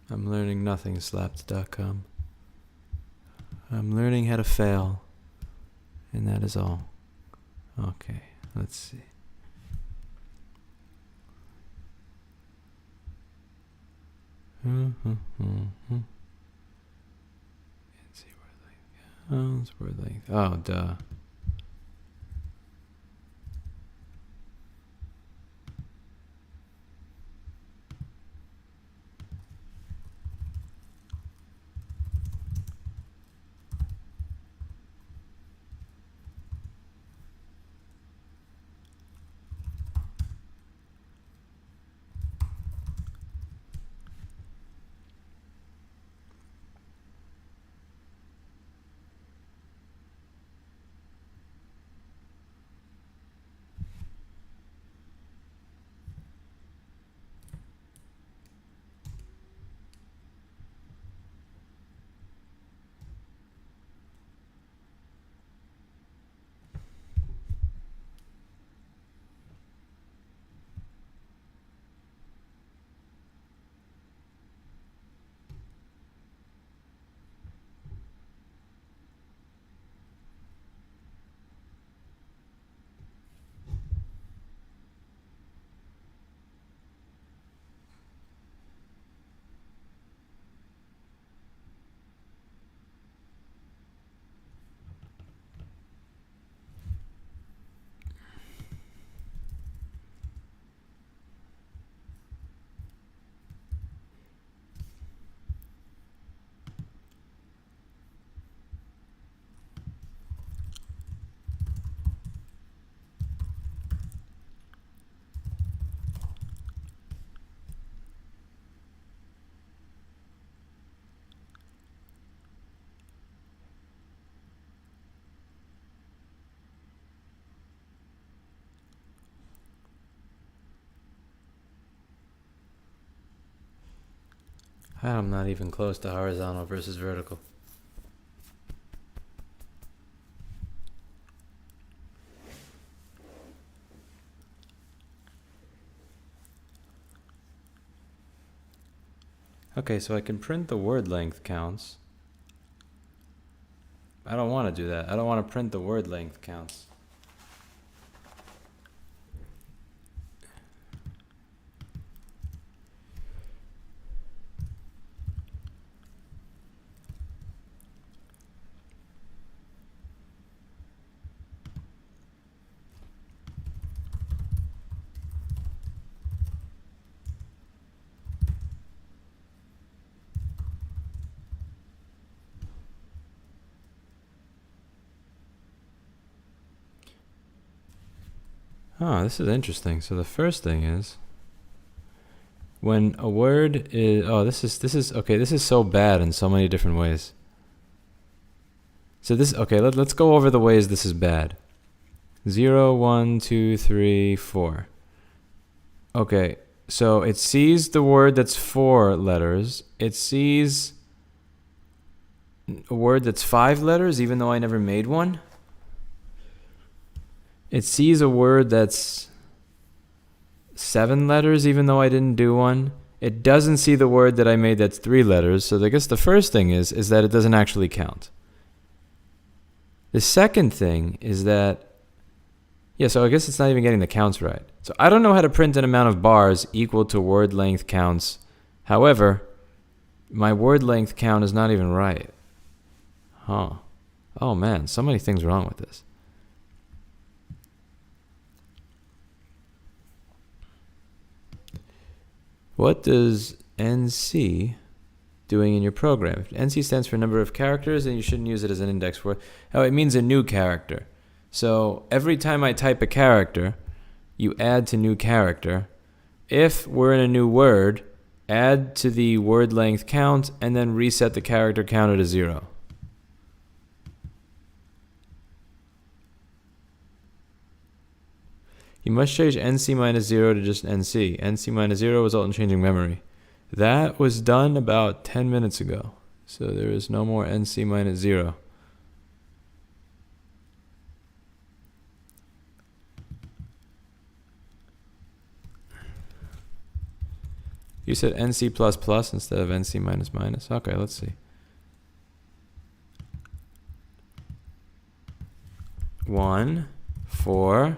I'm learning nothing, slapped.com. I'm learning how to fail. And that is all. Okay, let's see. Can't see word length. Oh, it's word length. Oh, duh. I'm not even close to horizontal versus vertical. Okay, so I can print the word length counts. I don't want to do that. I don't want to print the word length counts. Oh, this is interesting. So the first thing is when a word is, oh, this is okay, this is so bad in so many different ways. So this, okay, let's go over the ways this is bad. 0, 1, 2, 3, 4. Okay, so it sees the word that's 4 letters. It sees a word that's 5 letters, even though I never made one. It sees a word that's 7 letters, even though I didn't do one. It doesn't see the word that I made that's 3 letters. So I guess the first thing is that it doesn't actually count. The second thing is that, yeah, so I guess it's not even getting the counts right. So I don't know how to print an amount of bars equal to word length counts. However, my word length count is not even right. Huh. Oh man, so many things wrong with this. What does NC doing in your program? If NC stands for number of characters, then you shouldn't use it as an index for it. Oh, it means a new character. So every time I type a character, you add to new character. If we're in a new word, add to the word length count and then reset the character counter to 0. You must change NC minus 0 to just NC. NC minus 0 will result in changing memory. That was done about 10 minutes ago. So there is no more NC minus 0. You said NC plus plus instead of NC minus minus. Okay, let's see. 1, 4.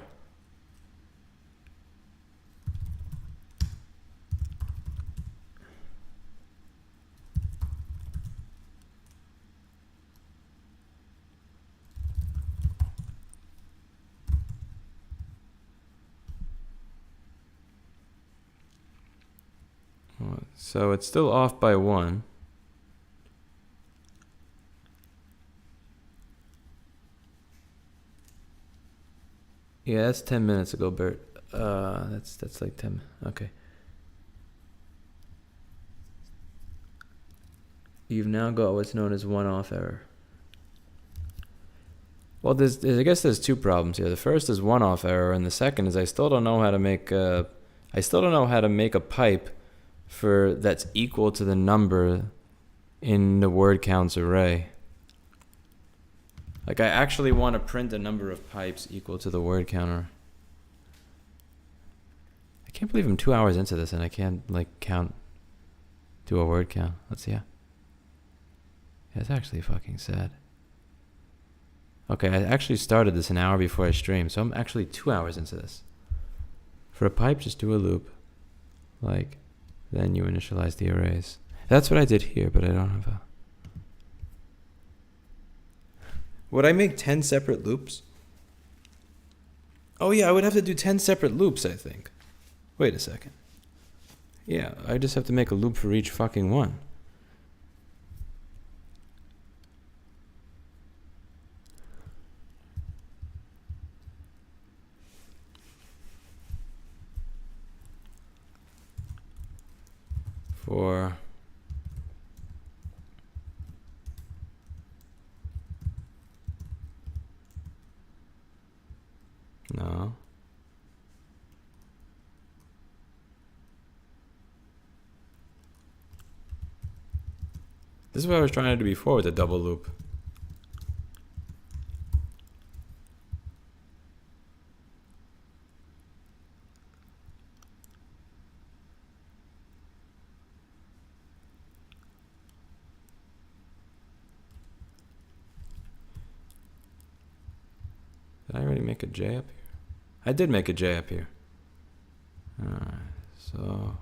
So it's still off by 1. Yeah, that's 10 minutes ago, Bert. That's like 10. Okay. You've now got what's known as one-off error. Well, I guess there's two problems here. The first is one-off error, and the second is I still don't know how to make a pipe that's equal to the number in the word counts array. Like I actually want to print a number of pipes equal to the word counter. I can't believe I'm 2 hours into this and I can't like do a word count. Let's see. Yeah, it's actually fucking sad. Okay, I actually started this an hour before I streamed, so I'm actually 2 hours into this. For a pipe, just do a loop. Like, then you initialize the arrays. That's what I did here, but I don't have a... Would I make 10 separate loops? Oh yeah, I would have to do 10 separate loops, I think. Wait a second. Yeah, I just have to make a loop for each fucking one. For no. This is what I was trying to do before with the double loop. Did I already make a J up here? I did make a J up here. Alright, so...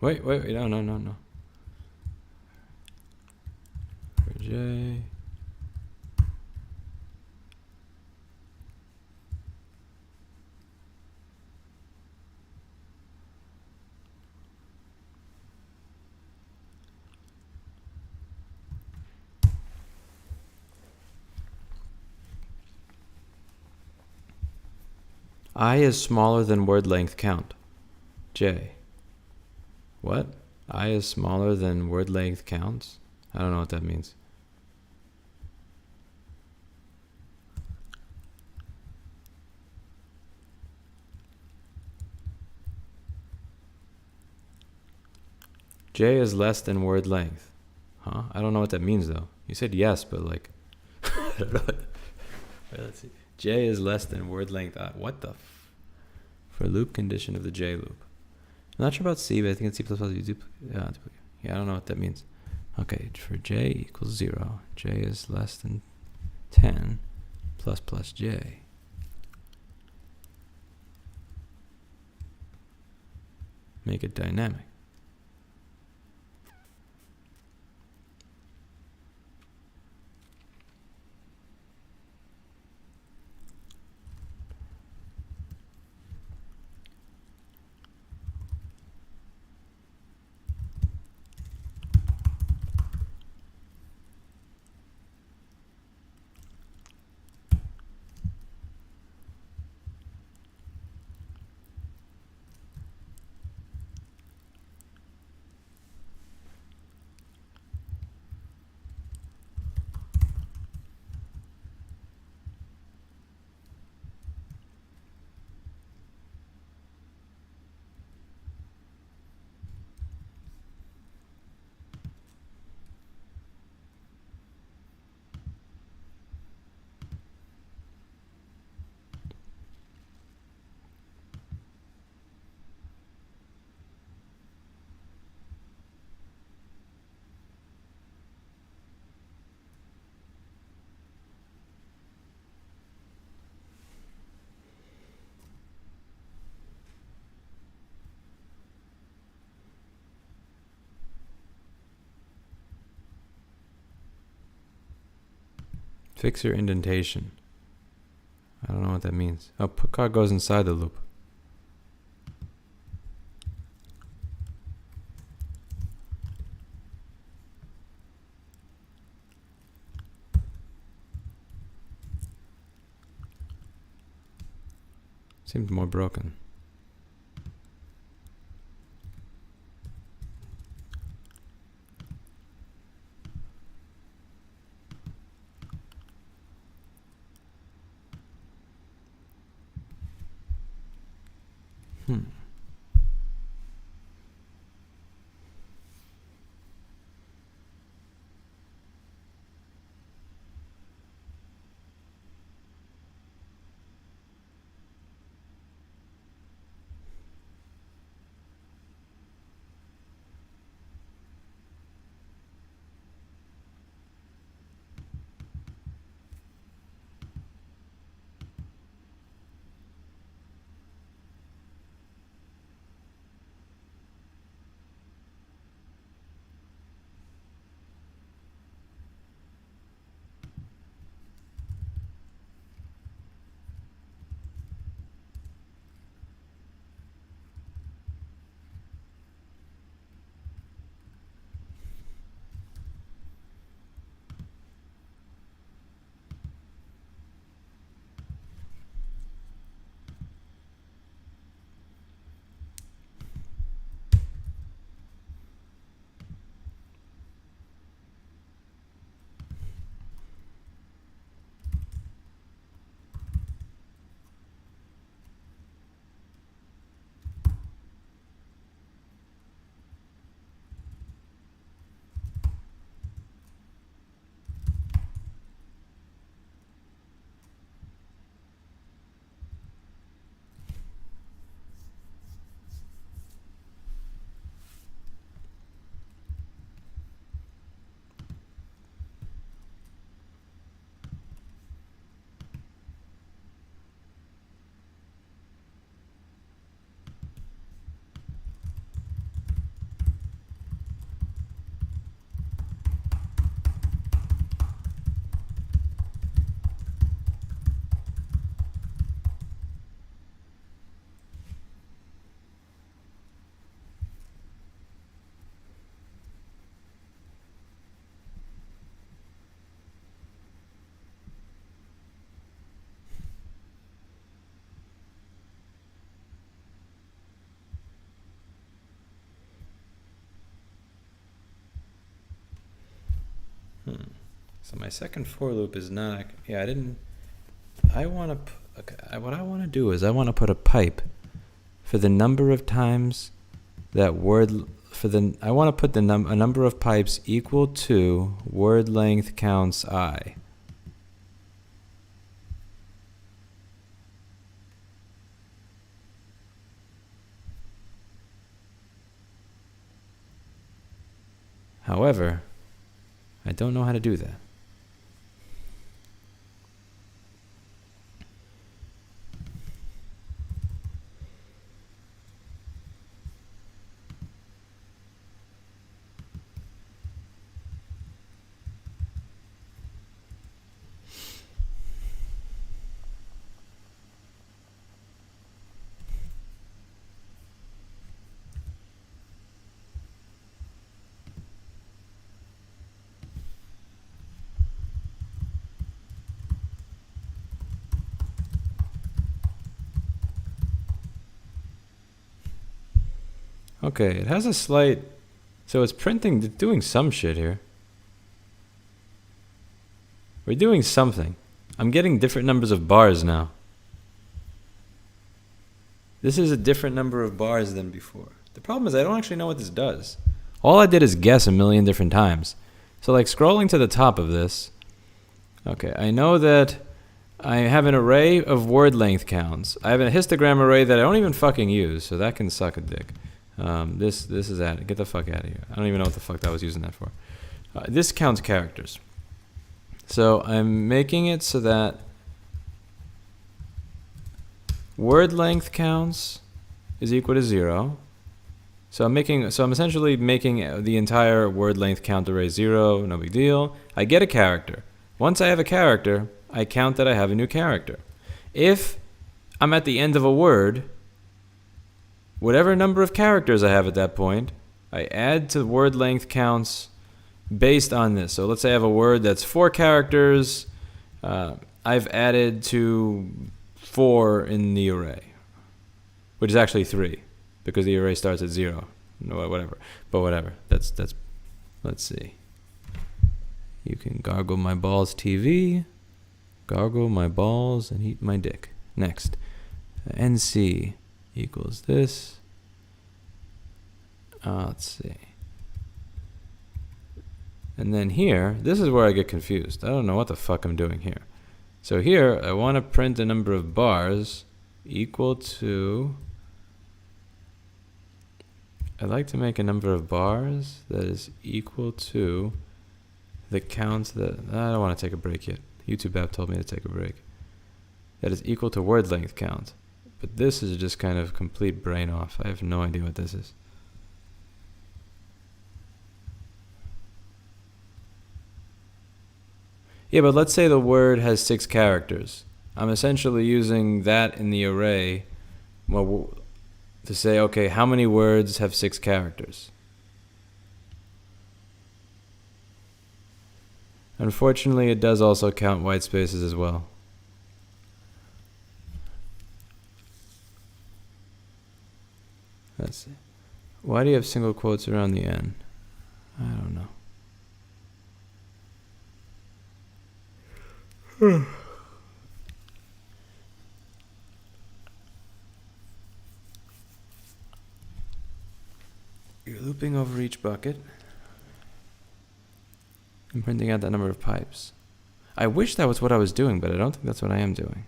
Wait, no. For J... I is smaller than word length count. J. What? I is smaller than word length counts? I don't know what that means. J is less than word length. Huh? I don't know what that means though. You said yes, but like... I don't know what... Wait, let's see. J is less than word length. What the for loop condition of the J loop. I'm not sure about C, but I think it's C++. Yeah, I don't know what that means. Okay, for J equals 0. J is less than 10 plus J. make it dynamic. Fix your indentation. I don't know what that means. Oh, card goes inside the loop. Seems more broken. So my second for loop is not, I want to, what I want to do is I want to put a pipe for the number of times that I want to put a number of pipes equal to word length counts I. However, I don't know how to do that. Okay, it has a slight... So it's printing, doing some shit here. We're doing something. I'm getting different numbers of bars now. This is a different number of bars than before. The problem is I don't actually know what this does. All I did is guess a million different times. So like scrolling to the top of this. Okay, I know that I have an array of word length counts. I have a histogram array that I don't even fucking use, so that can suck a dick. This is at get the fuck out of here. I don't even know what the fuck I was using that for. This counts characters. So I'm making it so that word length counts is equal to 0. So I'm essentially making the entire word length count array 0, no big deal. I get a character. Once I have a character, I count that I have a new character. If I'm at the end of a word, whatever number of characters I have at that point, I add to word length counts based on this. So let's say I have a word that's 4 characters. I've added to 4 in the array, which is actually 3 because the array starts at 0. No, whatever. But whatever. That's. Let's see. You can gargle my balls TV, gargle my balls, and eat my dick. Next. NC equals this. Let's see. And then here, this is where I get confused. I don't know what the fuck I'm doing here. So here, I want to print a number of bars equal to... I'd like to make a number of bars that is equal to the count that... I don't want to take a break yet. YouTube app told me to take a break. That is equal to word length count. But this is just kind of complete brain off. I have no idea what this is. Yeah, but let's say the word has 6 characters. I'm essentially using that in the array to say, okay, how many words have 6 characters? Unfortunately, it does also count white spaces as well. Let's see. Why do you have single quotes around the N? I don't know. You're looping over each bucket and printing out that number of pipes. I wish that was what I was doing, but I don't think that's what I am doing.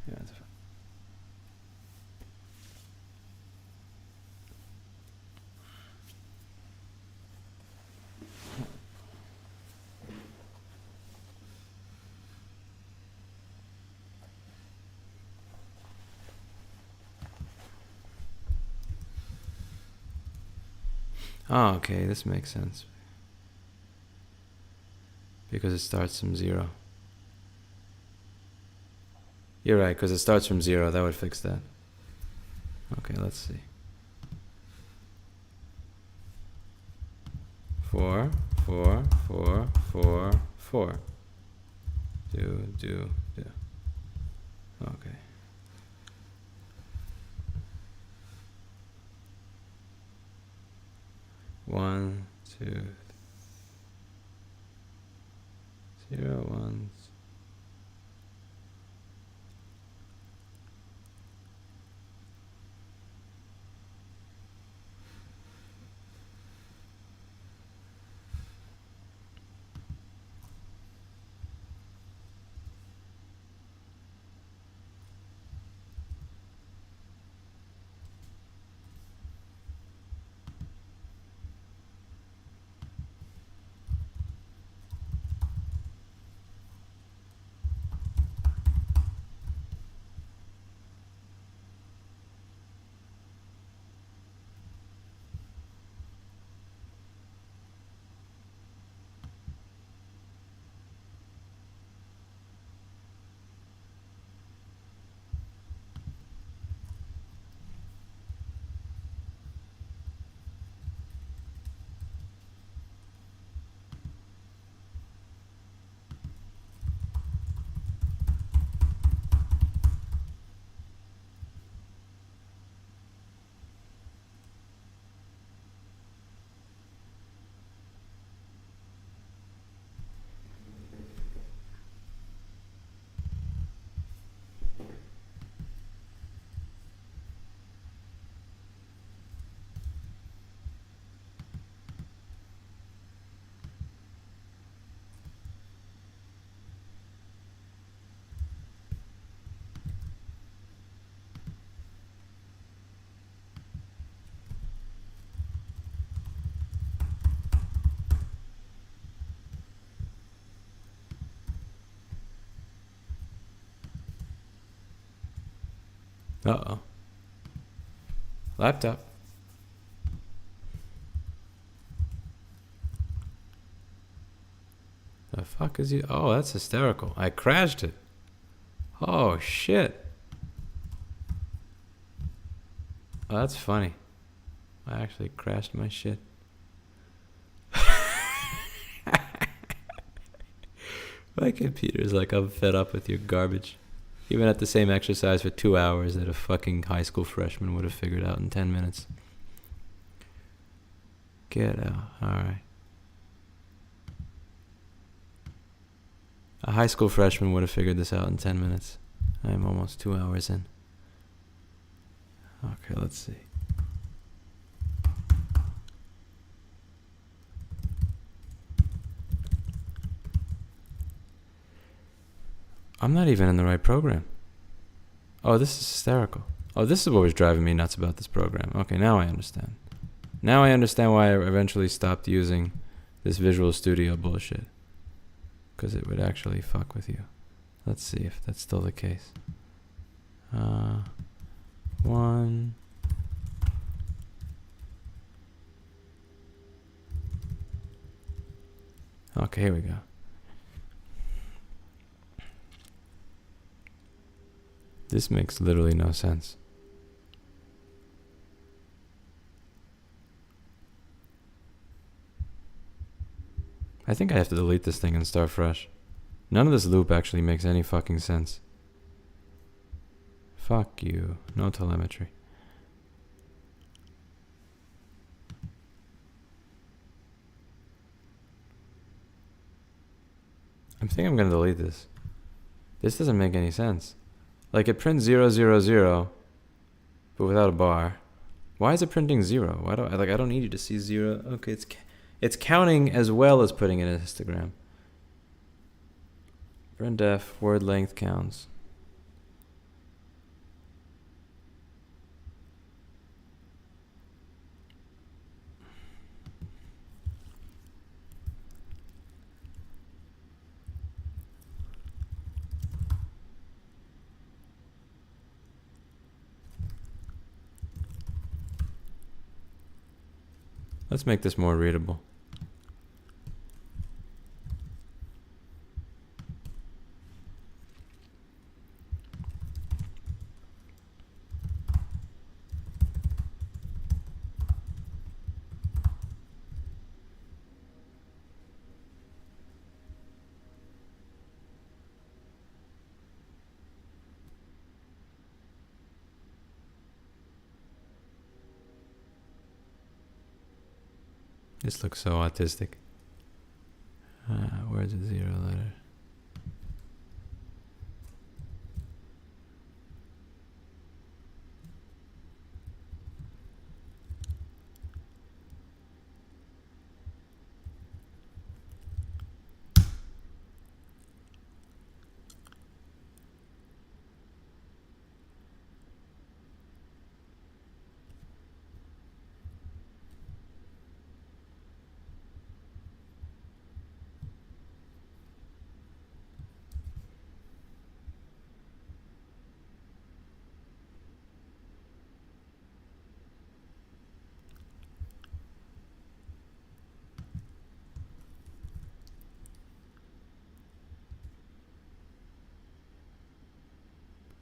Yeah, that's fine. Oh, okay, this makes sense. Because it starts from 0. You're right, because it starts from 0. That would fix that. Okay, let's see. 4, 4, 4, 4, 4. Do. Okay. One, 2, 0, 1. Uh-oh. Laptop. The fuck is you? Oh, that's hysterical. I crashed it. Oh, shit. Oh, that's funny. I actually crashed my shit. My computer's like, I'm fed up with your garbage. Even at the same exercise for 2 hours that a fucking high school freshman would have figured out in 10 minutes. Get out. Alright. A high school freshman would have figured this out in 10 minutes. I'm almost 2 hours in. Okay, let's see. I'm not even in the right program. Oh, this is hysterical. Oh, this is what was driving me nuts about this program. Okay, now I understand. Now I understand why I eventually stopped using this Visual Studio bullshit. Because it would actually fuck with you. Let's see if that's still the case. One. Okay, here we go. This makes literally no sense. I think I have to delete this thing and start fresh. None of this loop actually makes any fucking sense. Fuck you. No telemetry. I think I'm gonna delete this. This doesn't make any sense. Like it prints 0, 0, 0, but without a bar. Why is it printing 0? Why do I don't need you to see 0. Okay, it's counting as well as putting in a histogram. Printf word length counts. Let's make this more readable. This looks so autistic. Where's the 0 letter?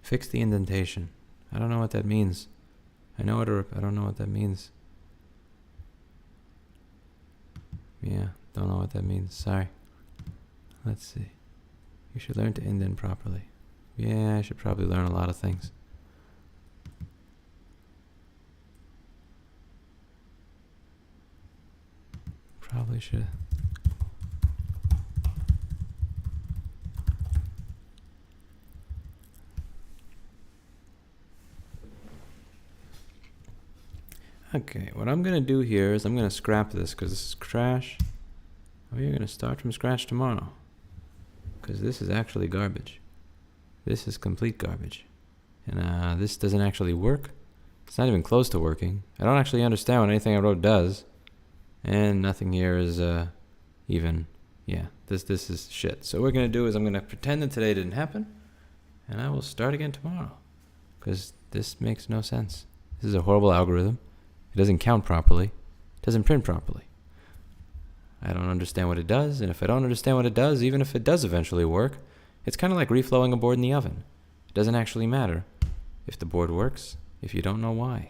Fix the indentation. I don't know what that means. I don't know what that means. Yeah, don't know what that means. Sorry. Let's see. You should learn to indent properly. Yeah, I should probably learn a lot of things. Probably should. Okay, what I'm going to do here is I'm going to scrap this because this is trash. We're going to start from scratch tomorrow because this is actually garbage. This is complete garbage. And this doesn't actually work. It's not even close to working. I don't actually understand what anything I wrote does. And nothing here is even, yeah, this is shit. So what we're going to do is I'm going to pretend that today didn't happen. And I will start again tomorrow. Because This makes no sense. This is a horrible algorithm. It doesn't count properly. It doesn't print properly. I don't understand what it does, and if I don't understand what it does, even if it does eventually work, it's kind of like reflowing a board in the oven. It doesn't actually matter if the board works if you don't know why.